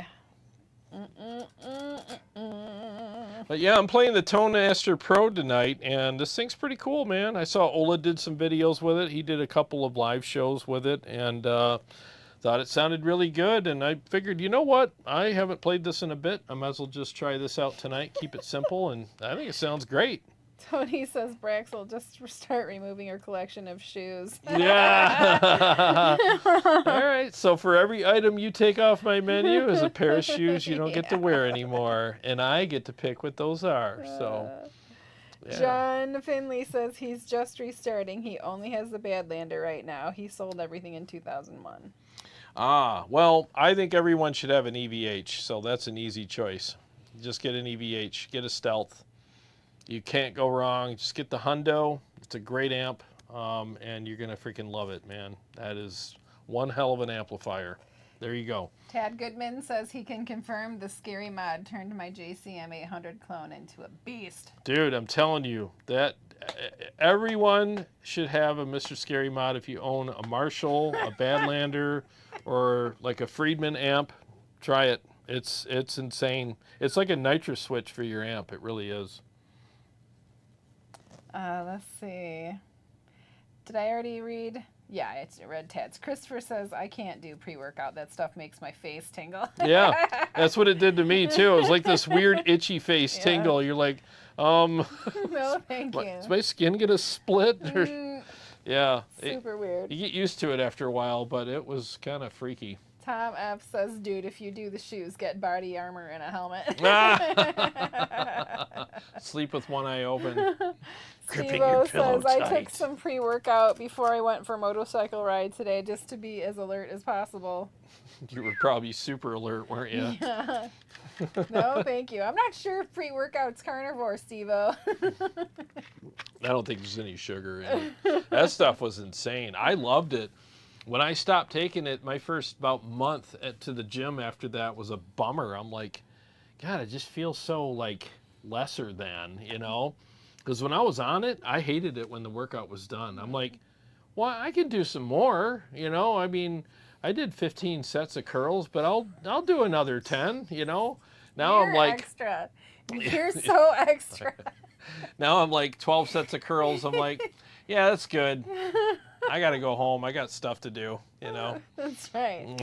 But yeah, I'm playing the ToneX Pro tonight, and this thing's pretty cool, man. I saw Ola did some videos with it. He did a couple of live shows with it, and thought it sounded really good. And I figured, you know what? I haven't played this in a bit. I might as well just try this out tonight, keep it simple, and I think it sounds great.
Tony says Braxel just start removing her collection of shoes.
Yeah. All right. So for every item you take off my menu is a pair of shoes you don't get to wear anymore, and I get to pick what those are. So. Yeah.
John Finley says he's just restarting. He only has the Badlander right now. He sold everything in 2001.
Ah, well, I think everyone should have an EVH, so that's an easy choice. Just get an EVH, get a Stealth. You can't go wrong. Just get the Hundo. It's a great amp, and you're going to freaking love it, man. That is one hell of an amplifier. There you go.
Tad Goodman says he can confirm the scary mod turned my JCM 800 clone into a beast.
Dude, I'm telling you, that everyone should have a Mr. Scary mod if you own a Marshall, a Badlander, or like a Friedman amp. Try it. It's insane. It's like a Nitro switch for your amp. It really is.
Let's see. Did I already read? Yeah, it's Red Tats. Christopher says, I can't do pre-workout. That stuff makes my face tingle.
Yeah, that's what it did to me, too. It was like this weird itchy face tingle. You're like,
no, thank you.
Is my skin going to split? Yeah.
Super weird.
You get used to it after a while, but it was kind of freaky.
Tom F says, dude, if you do the shoes, get body armor and a helmet.
Sleep with one eye open.
Steve-O says, I took some pre-workout before I went for a motorcycle ride today just to be as alert as possible.
You were probably super alert, weren't you?
Yeah. No, thank you. I'm not sure if pre-workout's carnivore, Steve-O.
I don't think there's any sugar in it. That stuff was insane. I loved it. When I stopped taking it, my first about month to the gym after that was a bummer. I'm like, God, I just feel so like lesser than, you know? Because when I was on it, I hated it when the workout was done. I'm like, well, I can do some more, you know? I mean, I did 15 sets of curls, but I'll do another 10, you know? Now
You're
I'm like
extra. You're so extra.
Now I'm like 12 sets of curls. I'm like, yeah, that's good. I got to go home. I got stuff to do, you know?
That's right.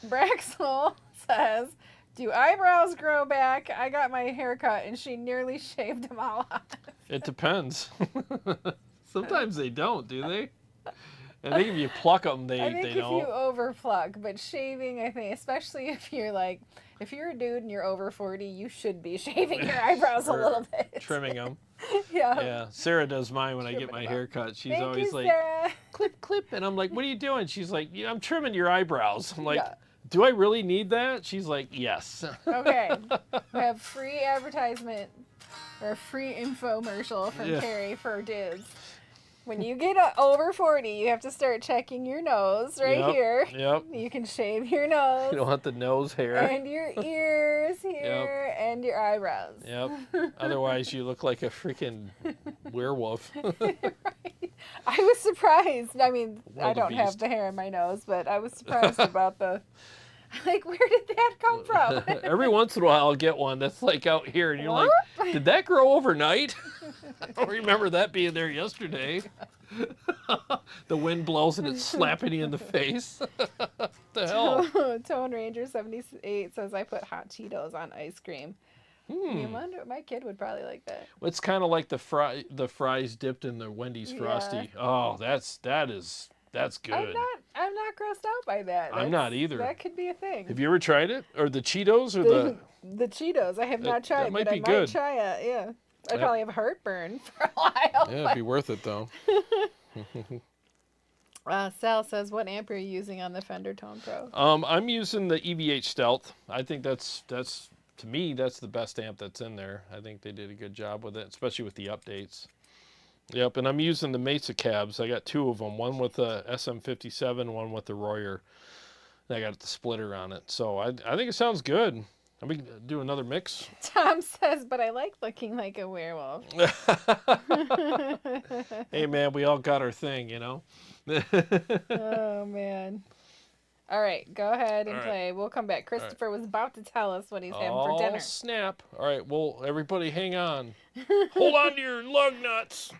Braxel says, do eyebrows grow back? I got my hair cut and she nearly shaved them all off.
It depends. Sometimes they don't, do they? I think if you pluck them, they don't.
I think if you overpluck, but shaving, I think, especially if you're like, if you're a dude and you're over 40, you should be shaving your eyebrows a little bit.
Trimming them.
Yeah.
Yeah. Sarah does mine when I get my hair cut. She's always like,
Sarah.
clip, clip. And I'm like, what are you doing? She's like, yeah, I'm trimming your eyebrows. I'm like, do I really need that? She's like, yes.
Okay. We have free advertisement or free infomercial from Carrie for dudes. When you get over 40, you have to start checking your nose here.
Yep.
You can shave your nose.
You don't want the nose hair.
And your ears here and your eyebrows.
Yep. Otherwise, you look like a freaking werewolf.
Right. I was surprised. I mean, I don't have the hair in my nose, but I was surprised about the... Like, where did that come from?
Every once in a while, I'll get one that's like out here, and you're like, did that grow overnight? I don't remember that being there yesterday. The wind blows and it's slapping you in the face. The hell?
Tone Ranger 78 says I put hot Cheetos on ice cream. I wonder, my kid would probably like that.
It's kind of like the fries dipped in the Wendy's Frosty. Oh, that's good.
I'm not grossed out by that.
I'm not either.
That could be a thing.
Have you ever tried it? Or the Cheetos or
the Cheetos? I have not tried.
That might
but
be
I
good.
Might try it. Yeah. I'd probably have heartburn for a while.
Yeah, it'd be worth it though.
Sal says, "What amp are you using on the Fender Tone Pro?"
I'm using the EVH Stealth. I think that's to me that's the best amp that's in there. I think they did a good job with it, especially with the updates. Yep, and I'm using the Mesa cabs. I got two of them, one with the SM57, one with the Royer. And I got the splitter on it. So I think it sounds good. Let me do another mix.
Tom says, "But I like looking like a werewolf."
Hey man, we all got our thing, you know.
Oh man. All right, go ahead and play. We'll come back. Christopher was about to tell us what he's having for dinner.
Oh, snap. All right, well, everybody hang on. Hold on to your lug nuts.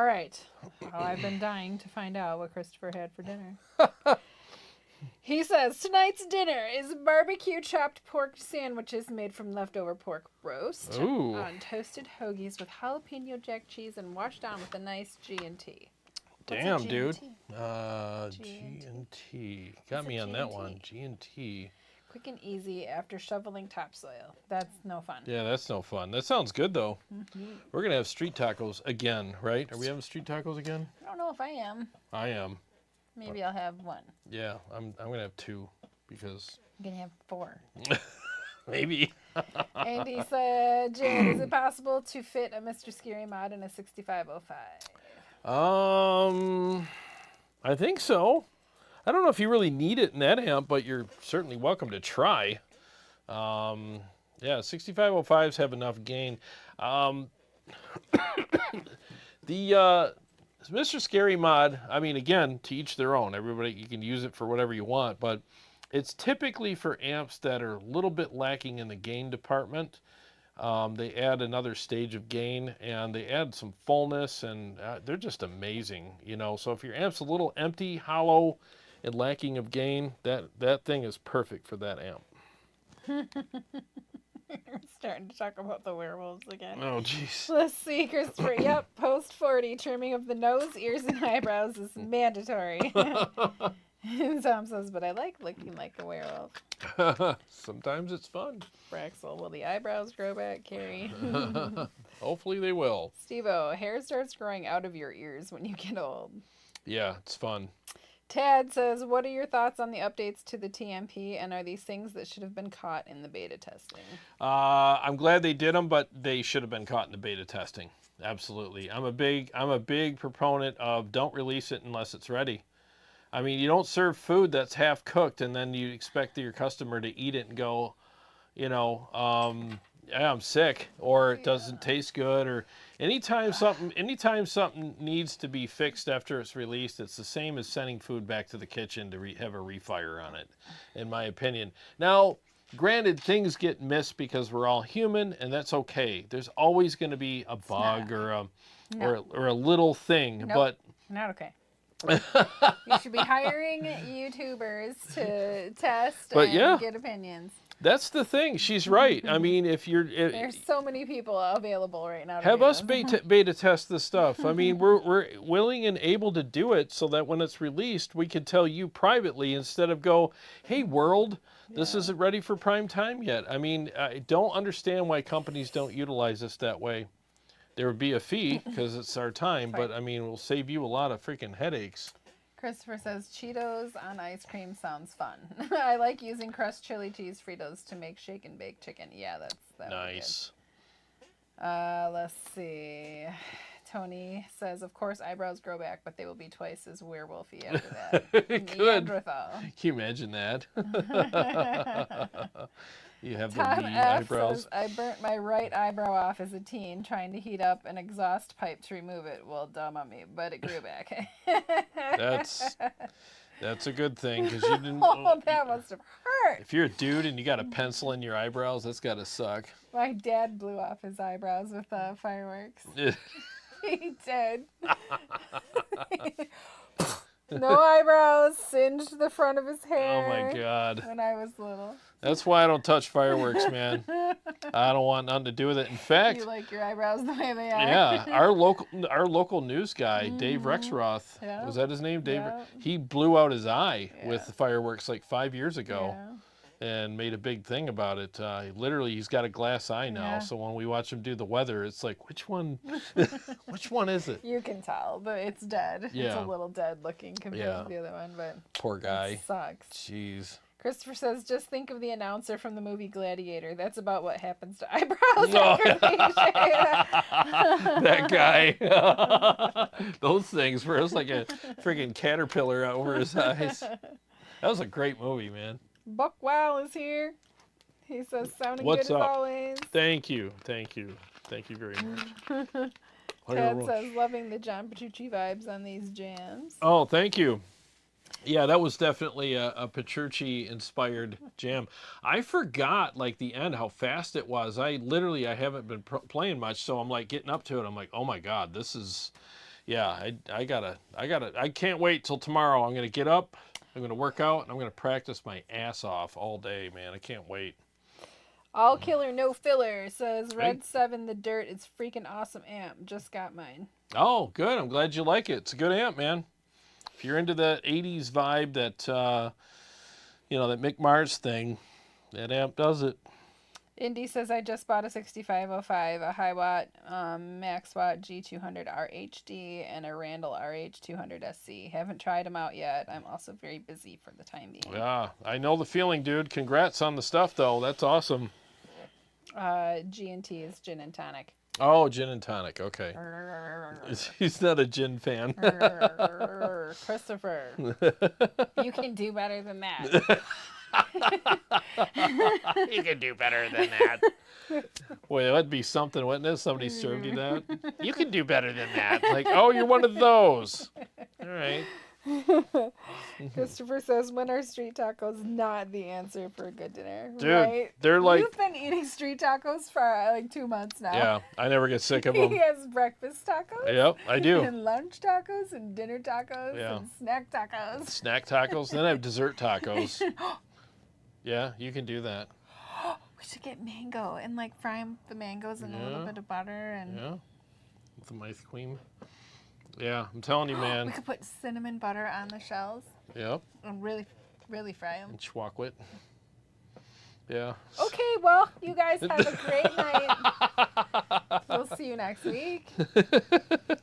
All right. Oh, I've been dying to find out what Christopher had for dinner. He says, tonight's dinner is barbecue chopped pork sandwiches made from leftover pork roast
Ooh.
on toasted hoagies with jalapeno jack cheese and washed down with a nice G&T.
Damn, dude.
G&T?
G&T. Got
What's a
me on that
G&T?
one. G&T.
Quick and easy after shoveling topsoil. That's no fun.
Yeah, that's no fun. That sounds good, though.
Mm-hmm.
We're going to have street tacos again, right? Are we having street tacos again?
I don't know if I am.
I am.
Maybe I'll have one.
Yeah, I'm going to have 2 because...
I'm going to have 4.
Maybe.
Andy said, Jarrod, is it possible to fit a Mr. Scary mod in a 6505?
I think so. I don't know if you really need it in that amp, but you're certainly welcome to try. Yeah, 6505s have enough gain. The Mr. Scary mod, I mean, again, to each their own. Everybody, you can use it for whatever you want, but it's typically for amps that are a little bit lacking in the gain department. They add another stage of gain, and they add some fullness, and they're just amazing, you know. So if your amp's a little empty, hollow, and lacking of gain, that thing is perfect for that amp.
We're starting to talk about the werewolves again.
Oh, jeez.
Let's see, Christopher. Yep, post 40, trimming of the nose, ears, and eyebrows is mandatory. Tom says, but I like looking like a werewolf.
Sometimes it's fun.
Braxel, will the eyebrows grow back, Carrie?
Hopefully they will.
Steve-O, hair starts growing out of your ears when you get old.
Yeah, it's fun.
Tad says, what are your thoughts on the updates to the TMP, and are these things that should have been caught in the beta testing?
I'm glad they did them, but they should have been caught in the beta testing. Absolutely. I'm a big proponent of don't release it unless it's ready. I mean, you don't serve food that's half cooked and then you expect your customer to eat it and go, you know, yeah, I'm sick, or it doesn't taste good, or anytime something needs to be fixed after it's released, it's the same as sending food back to the kitchen to have a refire on it, in my opinion. Now, granted, things get missed because we're all human, and that's okay. There's always going to be a bug or a little thing, but
not okay. You should be hiring YouTubers to test and get opinions.
That's the thing. She's right. I mean,
there's so many people available right now.
Have us beta test this stuff. I mean, we're willing and able to do it so that when it's released, we can tell you privately instead of go, hey, world, this isn't ready for prime time yet. I mean, I don't understand why companies don't utilize this that way. There would be a fee because it's our time, but I mean, we'll save you a lot of freaking headaches.
Christopher says, Cheetos on ice cream sounds fun. I like using crushed chili cheese Fritos to make shake and bake chicken. Yeah, that
nice.
Let's see. Tony says, of course, eyebrows grow back, but they will be twice as werewolfy after that.
Good. Can you imagine that? You have the eyebrows.
Says, I burnt my right eyebrow off as a teen trying to heat up an exhaust pipe to remove it. Well, dumb on me, but it grew back.
That's a good thing because you didn't.
Oh, that must have hurt.
If you're a dude and you got a pencil in your eyebrows, that's gotta suck.
My dad blew off his eyebrows with fireworks. He did. No eyebrows, singed the front of his hair.
Oh my God.
When I was little.
That's why I don't touch fireworks, man. I don't want nothing to do with it. In fact,
you like your eyebrows the way they are.
Yeah, our local news guy, Dave Rexroth, was that his name? Dave.
Yeah.
He blew out his eye with fireworks like 5 years ago. And made a big thing about it. Literally, he's got a glass eye now. So when we watch him do the weather, it's like, which one is it?
You can tell, but it's dead.
Yeah.
It's a little dead looking compared to the other one, but
poor guy.
It sucks.
Jeez.
Christopher says, just think of the announcer from the movie Gladiator. That's about what happens to eyebrows after being shaved.
That guy. Those things where it was like a friggin' caterpillar over his eyes. That was a great movie, man.
Buck Wow is here. He says, sounding
What's
good
up?
as always.
Thank you very much.
Ted says, loving the John Petrucci vibes on these jams.
Oh, thank you. Yeah, that was definitely a Petrucci-inspired jam. I forgot, like, the end, how fast it was. I haven't been playing much, so I'm, like, getting up to it. I'm like, oh, my God, this is... yeah, I can't wait till tomorrow. I'm gonna get up, I'm gonna work out, and I'm gonna practice my ass off all day, man. I can't wait.
All killer, no filler, says
Hey.
Red 7 The Dirt. It's freaking awesome amp. Just got mine.
Oh, good. I'm glad you like it. It's a good amp, man. If you're into that 80s vibe, that you know, that Mick Mars thing, that amp does it.
Indy says, I just bought a 6505, a high watt, max watt G200 RHD, and a Randall RH200 SC. Haven't tried them out yet. I'm also very busy for the time being.
Yeah, I know the feeling, dude. Congrats on the stuff, though. That's awesome.
G&T is gin and tonic.
Oh, gin and tonic. Okay. He's not a gin fan.
Christopher, you can do better than that.
You can do better than that. Boy, that'd be something, wouldn't it? Somebody served you that. You can do better than that. Like, oh, you're one of those. All right.
Christopher says, when are street tacos not the answer for a good dinner?
Dude,
right?
they're like...
You've been eating street tacos for like 2 months now.
Yeah, I never get sick of them.
He has breakfast tacos.
Yep, I do.
And lunch tacos and dinner tacos and snack tacos.
Snack tacos. Then I have dessert tacos. Yeah, you can do that.
We should get mango and like fry the mangoes in a little bit of butter and.
Yeah, with some ice cream. Yeah, I'm telling you, man.
We could put cinnamon butter on the shells.
Yep.
And really, really fry them.
And chocolate. Yeah.
Okay, well, you guys have a great night. We'll see you next week.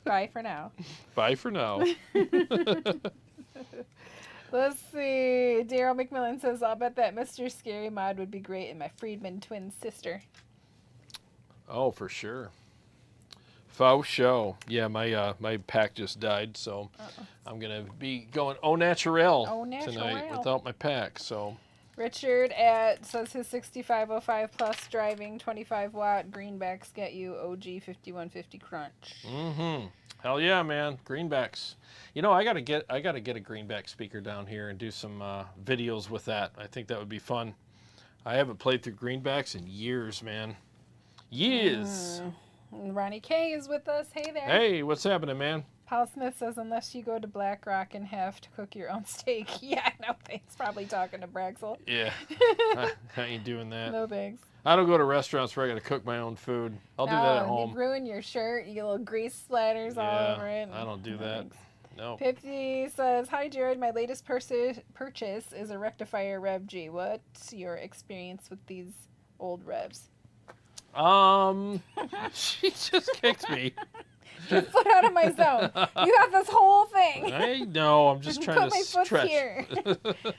Bye for now.
Bye for now.
Let's see. Daryl McMillan says, I'll bet that Mr. Scary mod would be great in my Friedman twin sister.
Oh, for sure. Faux show. Yeah, my pack just died, so I'm going to be going au naturel tonight without my pack, so...
Richard says his 6505 plus driving 25 watt greenbacks get you OG 5150 crunch.
Mm-hmm. Hell yeah, man. Greenbacks. You know, I gotta get a greenback speaker down here and do some videos with that. I think that would be fun. I haven't played through greenbacks in years, man. Years.
Ronnie K is with us. Hey there.
Hey, what's happening, man?
Paul Smith says, unless you go to Black Rock and have to cook your own steak. Yeah, no thanks. Probably talking to Braxel.
Yeah, I ain't doing that.
No thanks.
I don't go to restaurants where I got to cook my own food. I'll do that at home.
You ruin your shirt. You get little grease splatters all over it.
I don't do that.
Thanks.
No.
Pipsy says, hi, Jarrod. My latest purchase is a rectifier Revv G. What's your experience with these old Revs?
She just kicked me.
Get foot out of my zone. You got this whole thing.
I know. I'm just trying to stretch.
Put my foot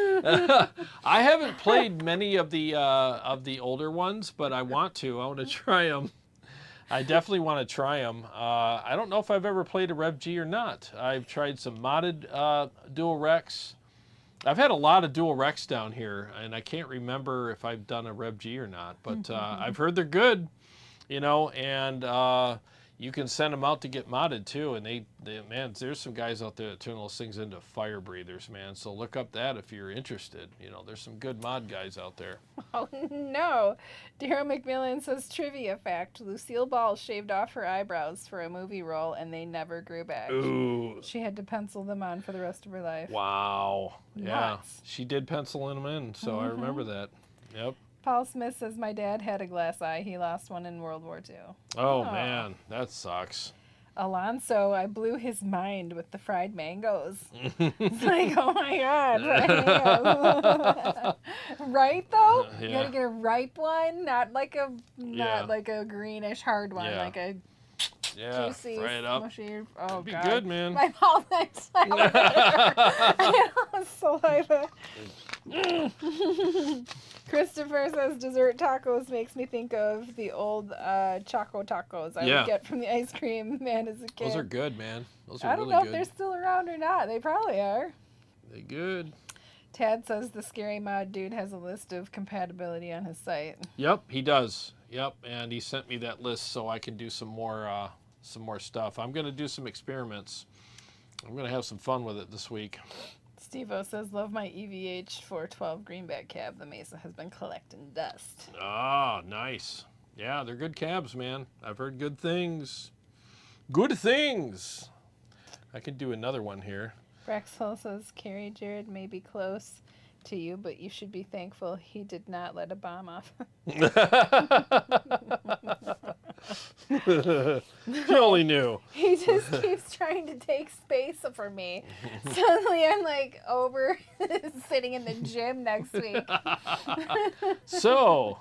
here.
I haven't played many of the older ones, but I want to. I want to try them. I definitely want to try them. I don't know if I've ever played a Revv G or not. I've tried some modded dual Rex. I've had a lot of dual Rex down here, and I can't remember if I've done a Revv G or not. But I've heard they're good, you know, and you can send them out to get modded too. And they man, there's some guys out there that turn those things into fire breathers, man. So look up that if you're interested. You know, there's some good mod guys out there.
Oh no. Daryl McMillan says, trivia fact, Lucille Ball shaved off her eyebrows for a movie role and they never grew back.
Ooh.
She had to pencil them on for the rest of her life.
Wow. Yeah.
Nuts.
She did pencil them in, so I remember that. Yep.
Paul Smith says, my dad had a glass eye. He lost one in World War II.
Oh, man. That sucks.
Alonso, I blew his mind with the fried mangoes. It's like, oh my God, fried mangoes. Right though?
Yeah.
You gotta get a ripe one, not like a greenish hard one, like a juicy,
fry it up.
smushy. Oh
It'd be
God.
good, man.
My mouth is saliva. Christopher says dessert tacos makes me think of the old Choco tacos I would get from the ice cream man as a kid.
Those are good, man. Those are
I don't
really
know
good.
if they're still around or not. They probably are.
They good.
Tad says the scary mod dude has a list of compatibility on his site.
Yep, he does. Yep, and he sent me that list so I can do some more stuff. I'm gonna do some experiments. I'm gonna have some fun with it this week.
Steve-O says, love my EVH 412 greenback cab. The Mesa has been collecting dust.
Ah, nice. Yeah, they're good cabs, man. I've heard good things. Good things. I can do another one here.
Brexhole says, Carrie, Jarrod may be close to you, but you should be thankful he did not let a bomb off.
You only knew.
He just keeps trying to take space for me. Suddenly I'm like over sitting in the gym next week.
So,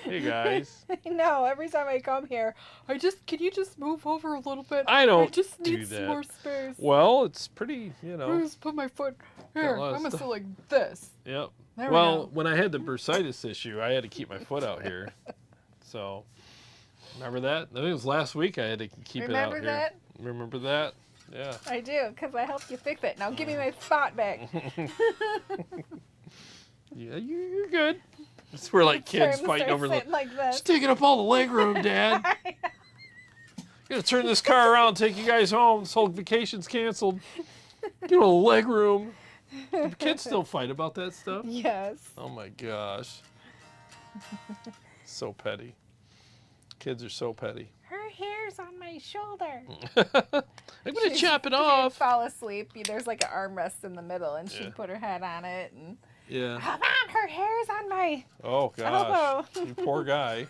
hey guys.
No, every time I come here, can you just move over a little bit?
I don't
I just
do
need some
that.
more space.
Well, it's pretty,
I just put my foot here.
lot of
I'm gonna
stuff.
sit like this.
Yep.
There we
Well,
go.
when I had the bursitis issue, I had to keep my foot out here. So, remember that? I think it was last week I had to keep it out
Remember
here.
that?
Remember that? Yeah.
I do, because I helped you fix it. Now give me my spot back.
Yeah, you're good. It's where like kids
Sorry,
fighting over
sitting like this.
It's taking up all the leg room, Dad. Gotta turn this car around, take you guys home. This whole vacation's canceled. Get a little leg room. Do kids still fight about that stuff?
Yes.
Oh my gosh. So petty. Kids are so petty.
Her hair's on my shoulder.
I'm gonna chop it off.
Fall asleep. There's like an armrest in the middle, and she'd
Yeah.
put her head on it. And
Yeah.
come on, her hair's on my
Oh gosh.
elbow.
You poor guy.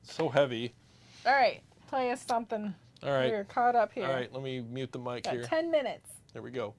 So heavy.
All right, play us something.
All right.
We're caught up here.
All right. Let me mute the mic
Got
here.
10 minutes.
There we go.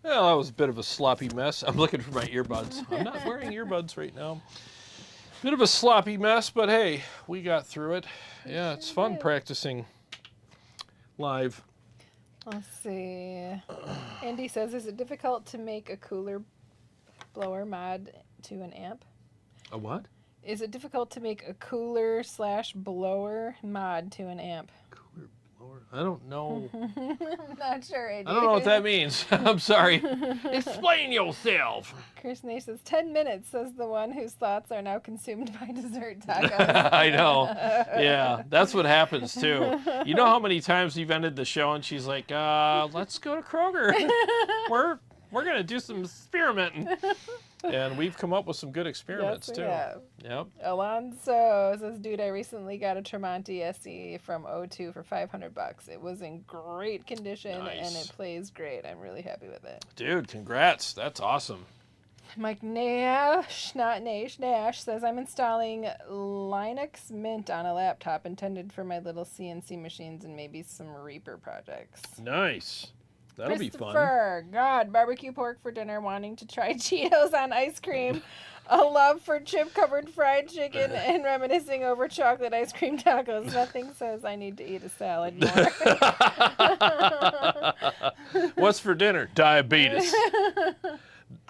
Well, that was a bit of a sloppy mess. I'm looking for my earbuds. I'm not wearing earbuds right now. Bit of a sloppy mess, but hey, we got through it. Yeah, it's fun practicing live.
Let's see. Andy says, is it difficult to make a cooler blower mod to an amp?
A what?
Is it difficult to make a cooler / blower mod to an amp?
Cooler blower? I don't know.
I'm not sure, Andy.
I don't know what that means. I'm sorry. Explain yourself.
Chris Nash says, 10 minutes, says the one whose thoughts are now consumed by dessert tacos.
I know. Yeah, that's what happens too. You know how many times we've ended the show and she's like, let's go to Kroger. We're going to do some experimenting. And we've come up with some good experiments,
Yes,
too.
we have.
Yep.
Alonso says, dude, I recently got a Tremonti SE from O2 for $500. It was in great condition,
Nice.
and it plays great. I'm really happy with it.
Dude, congrats. That's awesome.
Mike Nash, not Nash, Nash says, I'm installing Linux Mint on a laptop intended for my little CNC machines and maybe some Reaper projects.
Nice. That'll be fun.
Christopher, God, barbecue pork for dinner, wanting to try Cheetos on ice cream, a love for chip-covered fried chicken, and reminiscing over chocolate ice cream tacos. Nothing says I need to eat a salad more.
What's for dinner? Diabetes.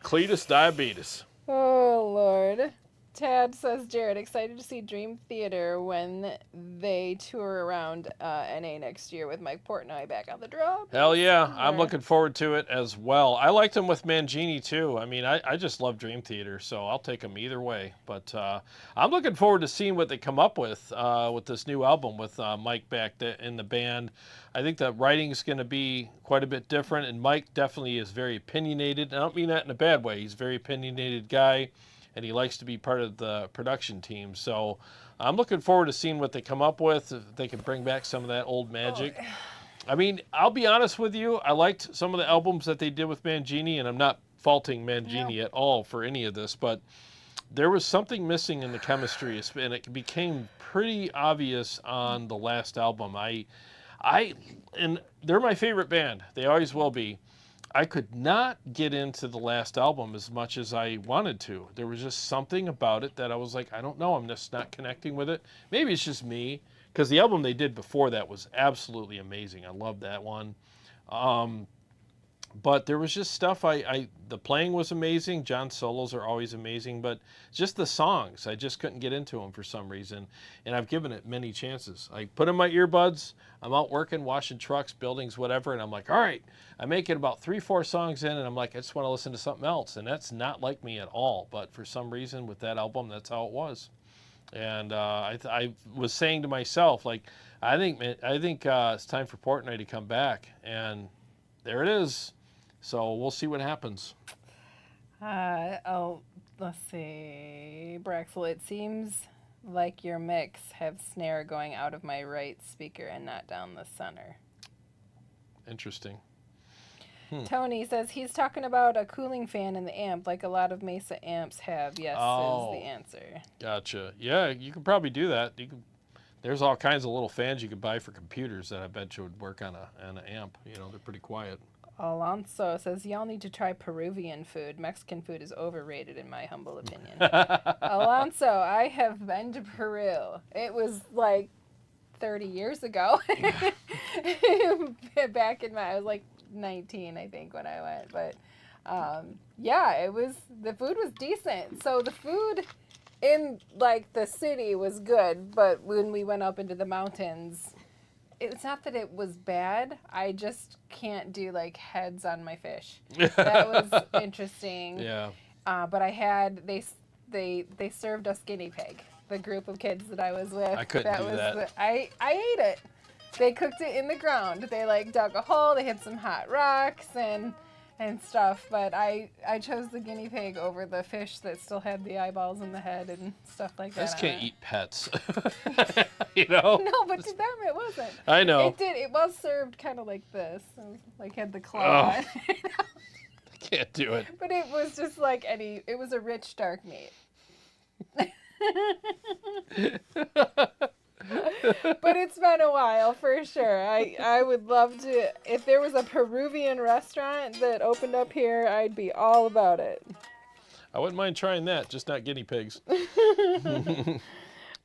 Cletus diabetes.
Oh, Lord. Tad says, Jarrod, excited to see Dream Theater when they tour around NA next year with Mike Portnoy back on the drum.
Hell yeah. I'm looking forward to it as well. I liked him with Mangini, too. I mean, I just love Dream Theater, so I'll take them either way. But I'm looking forward to seeing what they come up with this new album with Mike back in the band. I think the writing's going to be quite a bit different, and Mike definitely is very opinionated. I don't mean that in a bad way. He's a very opinionated guy, and he likes to be part of the production team. So I'm looking forward to seeing what they come up with, if they can bring back some of that old magic. I mean, I'll be honest with you, I liked some of the albums that they did with Mangini, and I'm not faulting Mangini at all for any of this, but there was something missing in the chemistry, and it became pretty obvious on the last album. And they're my favorite band. They always will be. I could not get into the last album as much as I wanted to. There was just something about it that I was like, I don't know, I'm just not connecting with it. Maybe it's just me, because the album they did before that was absolutely amazing. I loved that one. But there was just stuff, the playing was amazing. John's solos are always amazing, but just the songs, I just couldn't get into them for some reason. And I've given it many chances. I put in my earbuds, I'm out working, washing trucks, buildings, whatever, and I'm like, all right, I make it about 3-4 songs in, and I'm like, I just want to listen to something else. And that's not like me at all. But for some reason with that album, that's how it was. And I was saying to myself, like, I think it's time for Portnoy to come back. And there it is. So we'll see what happens.
Let's see. Braxel, it seems like your mix have snare going out of my right speaker and not down the center.
Interesting.
Tony says he's talking about a cooling fan in the amp like a lot of Mesa amps have. Yes, is the answer.
Gotcha. Yeah, you could probably do that. There's all kinds of little fans you could buy for computers that I bet you would work on an amp. You know, they're pretty quiet.
Alonso says, y'all need to try Peruvian food. Mexican food is overrated in my humble opinion. Alonso, I have been to Peru. It was like 30 years ago. Back in I was like 19, I think, when I went. But yeah, the food was decent. So the food in like the city was good, but when we went up into the mountains, it's not that it was bad. I just can't do like heads on my fish. That was interesting.
Yeah.
But they served us guinea pig. The group of kids that I was with.
I couldn't do that.
I ate it. They cooked it in the ground. They like dug a hole. They hit some hot rocks and stuff. But I chose the guinea pig over the fish that still had the eyeballs and the head and stuff like that.
I just can't eat pets. You know?
No, but to them it wasn't.
I know.
It did. It was served kind of like this. Like had the claw.
I can't do it.
But it was just like it was a rich dark meat. But it's been a while for sure. I would love to, if there was a Peruvian restaurant that opened up here, I'd be all about it.
I wouldn't mind trying that, just not guinea pigs.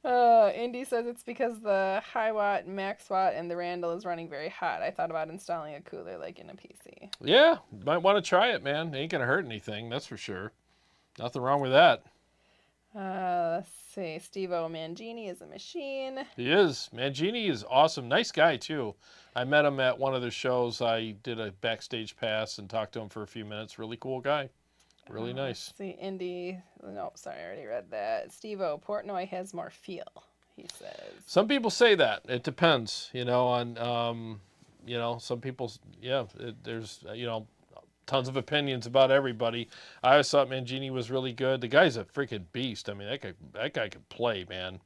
Indy says it's because the high watt, max watt, and the Randall is running very hot. I thought about installing a cooler like in a PC.
Yeah, might want to try it, man. It ain't going to hurt anything, that's for sure. Nothing wrong with that.
Let's see. Steve-O Mangini is a machine.
He is. Mangini is awesome. Nice guy, too. I met him at one of their shows. I did a backstage pass and talked to him for a few minutes. Really cool guy. Really nice.
See, Indy. No, sorry, I already read that. Steve-O, Portnoy has more feel, he says.
Some people say that. It depends, on, some people, there's, tons of opinions about everybody. I always thought Mangini was really good. The guy's a freaking beast. I mean, that guy could play, man.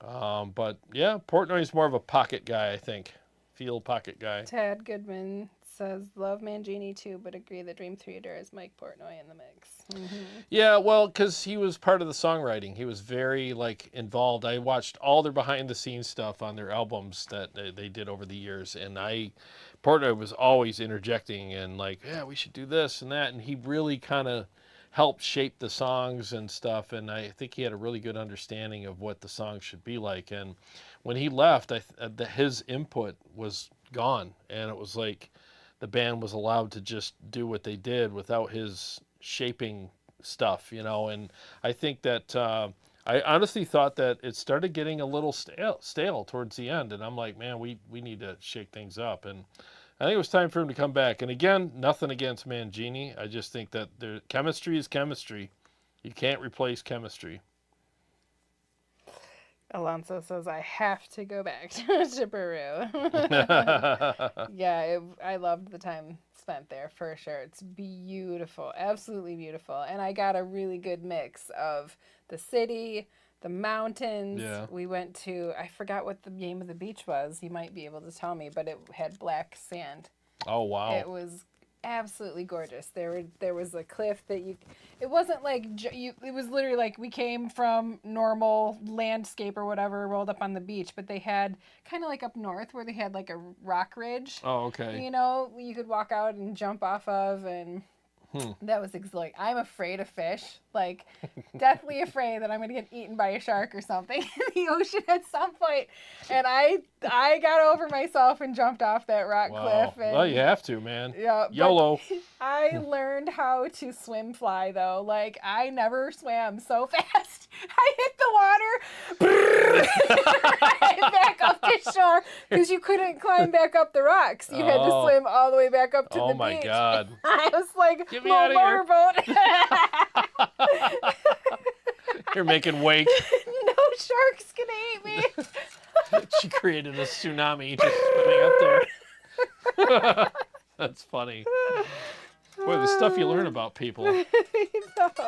But yeah, Portnoy's more of a pocket guy, I think. Field pocket guy.
Tad Goodman says, love Mangini too, but agree that Dream Theater is Mike Portnoy in the mix.
Yeah, well, because he was part of the songwriting. He was very, like, involved. I watched all their behind-the-scenes stuff on their albums that they did over the years, and Portnoy was always interjecting and like, yeah, we should do this and that, and he really kind of helped shape the songs and stuff, and I think he had a really good understanding of what the songs should be like. And when he left, his input was gone, and it was like the band was allowed to just do what they did without his shaping stuff, you know. And I think that I honestly thought that it started getting a little stale towards the end, and I'm like, man, we need to shake things up. And I think it was time for him to come back. And again, nothing against Mangini. I just think that chemistry is chemistry. You can't replace chemistry.
Alonso says, I have to go back to Peru. Yeah, I loved the time spent there for sure. It's beautiful, absolutely beautiful. And I got a really good mix of the city, the mountains.
Yeah.
We went to, I forgot what the name of the beach was. You might be able to tell me, but it had black sand.
Oh, wow.
It was absolutely gorgeous. There was a cliff that it wasn't like it was literally like we came from normal landscape or whatever, rolled up on the beach, but they had kind of like up north where they had like a rock ridge.
Oh, okay.
You know, you could walk out and jump off of, and that was like, I'm afraid of fish. Like, deathly afraid that I'm going to get eaten by a shark or something in the ocean at some point. And I got over myself and jumped off that rock cliff. And,
well, you have to, man.
Yeah.
YOLO.
I learned how to swim fly, though. Like, I never swam so fast. I hit the water, right back up to shore, because you couldn't climb back up the rocks. You had to swim all the way back up to the beach.
Oh, my God.
I was like,
get me out of here.
Motorboat.
You're making wake.
No shark's gonna eat me.
She created a tsunami just swimming up there. That's funny. Boy, the stuff you learn about people.
No.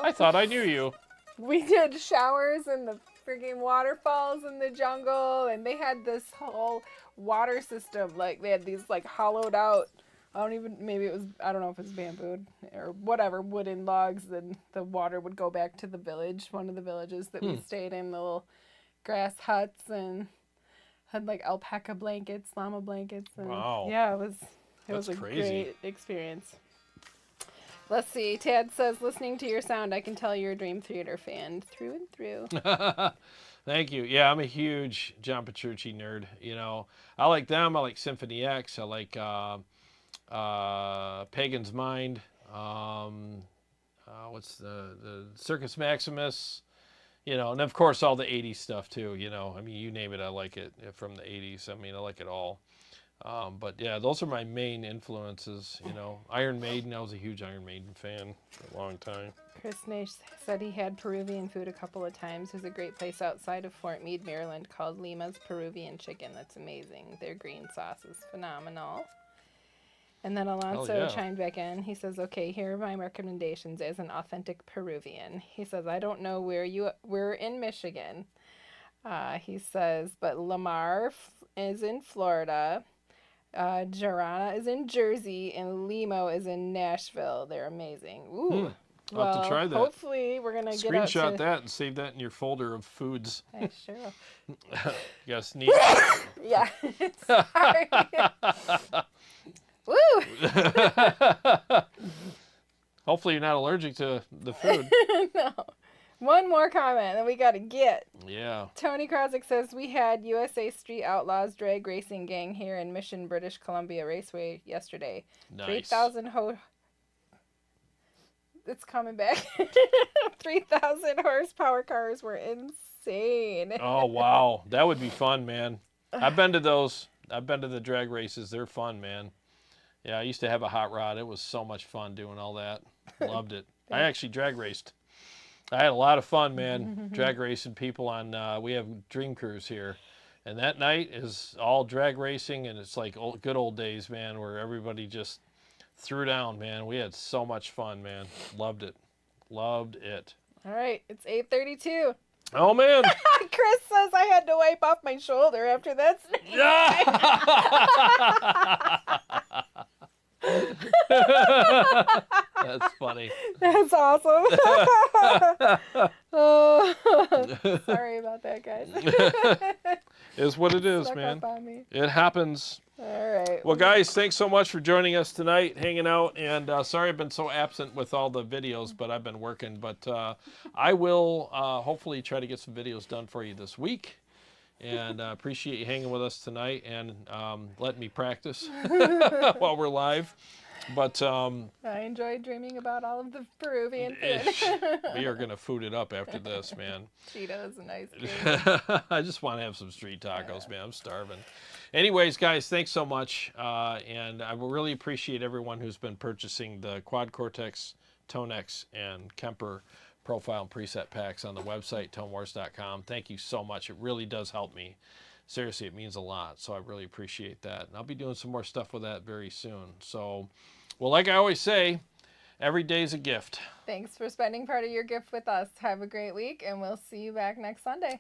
I thought I knew you.
We did showers in the freaking waterfalls in the jungle, and they had this whole water system. Like, they had these like hollowed out, I don't know if it's bamboo or whatever, wooden logs, then the water would go back to the village, one of the villages that we stayed in, the little grass huts, and had like alpaca blankets, llama blankets. And
wow.
Yeah, it was a great experience. Let's see. Tad says, listening to your sound, I can tell you're a Dream Theater fan through and through.
Thank you. Yeah, I'm a huge John Petrucci nerd. You know, I like them. I like Symphony X. I like Pagan's Mind. What's the Circus Maximus? You know, and of course all the 80s stuff too. You know, I mean, you name it, I like it from the 80s. I mean, I like it all. But yeah, those are my main influences. You know, Iron Maiden. I was a huge Iron Maiden fan for a long time.
Chris Nash said he had Peruvian food a couple of times. There's a great place outside of Fort Meade, Maryland called Lima's Peruvian Chicken. That's amazing. Their green sauce is phenomenal. And then Alonso chimed back in. He says, okay, here are my recommendations as an authentic Peruvian. He says, I don't know we're in Michigan. He says, but Lamar is in Florida. Jarrod is in Jersey, and Limo is in Nashville. They're amazing. Ooh.
I'll have to try that.
Hopefully we're going to get out to...
Screenshot that and save that in your folder of foods.
I sure will.
You got to sneeze.
Yeah. Sorry. Woo!
Hopefully you're not allergic to the food.
No. One more comment that we got to get.
Yeah.
Tony Krosick says, we had USA Street Outlaws drag racing gang here in Mission, British Columbia Raceway yesterday.
Nice.
3,000 It's coming back. 3,000 horsepower cars were insane.
Oh, wow. That would be fun, man. I've been to those. I've been to the drag races. They're fun, man. Yeah, I used to have a hot rod. It was so much fun doing all that. Loved it. I actually drag raced. I had a lot of fun, man, drag racing people on, we have Dream Cruise here. And that night is all drag racing, and it's like good old days, man, where everybody just threw down, man. We had so much fun, man. Loved it. Loved it.
All right, it's 8:32.
Oh, man.
Chris says I had to wipe off my shoulder after that snake.
That's funny.
That's awesome. Oh, sorry about that, guys.
Is what it is,
Snuck
man.
up on me.
It happens.
All right.
Well, guys, thanks so much for joining us tonight, hanging out. And sorry I've been so absent with all the videos, but I've been working. But I will hopefully try to get some videos done for you this week. And appreciate you hanging with us tonight and letting me practice while we're live. But
I enjoyed dreaming about all of the Peruvian food.
we are going to food it up after this, man.
Cheetos and ice cream.
I just want to have some street tacos, man. I'm starving. Anyways, guys, thanks so much. And I will really appreciate everyone who's been purchasing the Quad Cortex, ToneX, and KEMPER profile and preset packs on the website, tonewars.com. Thank you so much. It really does help me. Seriously, it means a lot. So I really appreciate that. And I'll be doing some more stuff with that very soon. So, well, like I always say, every day's a gift.
Thanks for spending part of your gift with us. Have a great week, and we'll see you back next Sunday.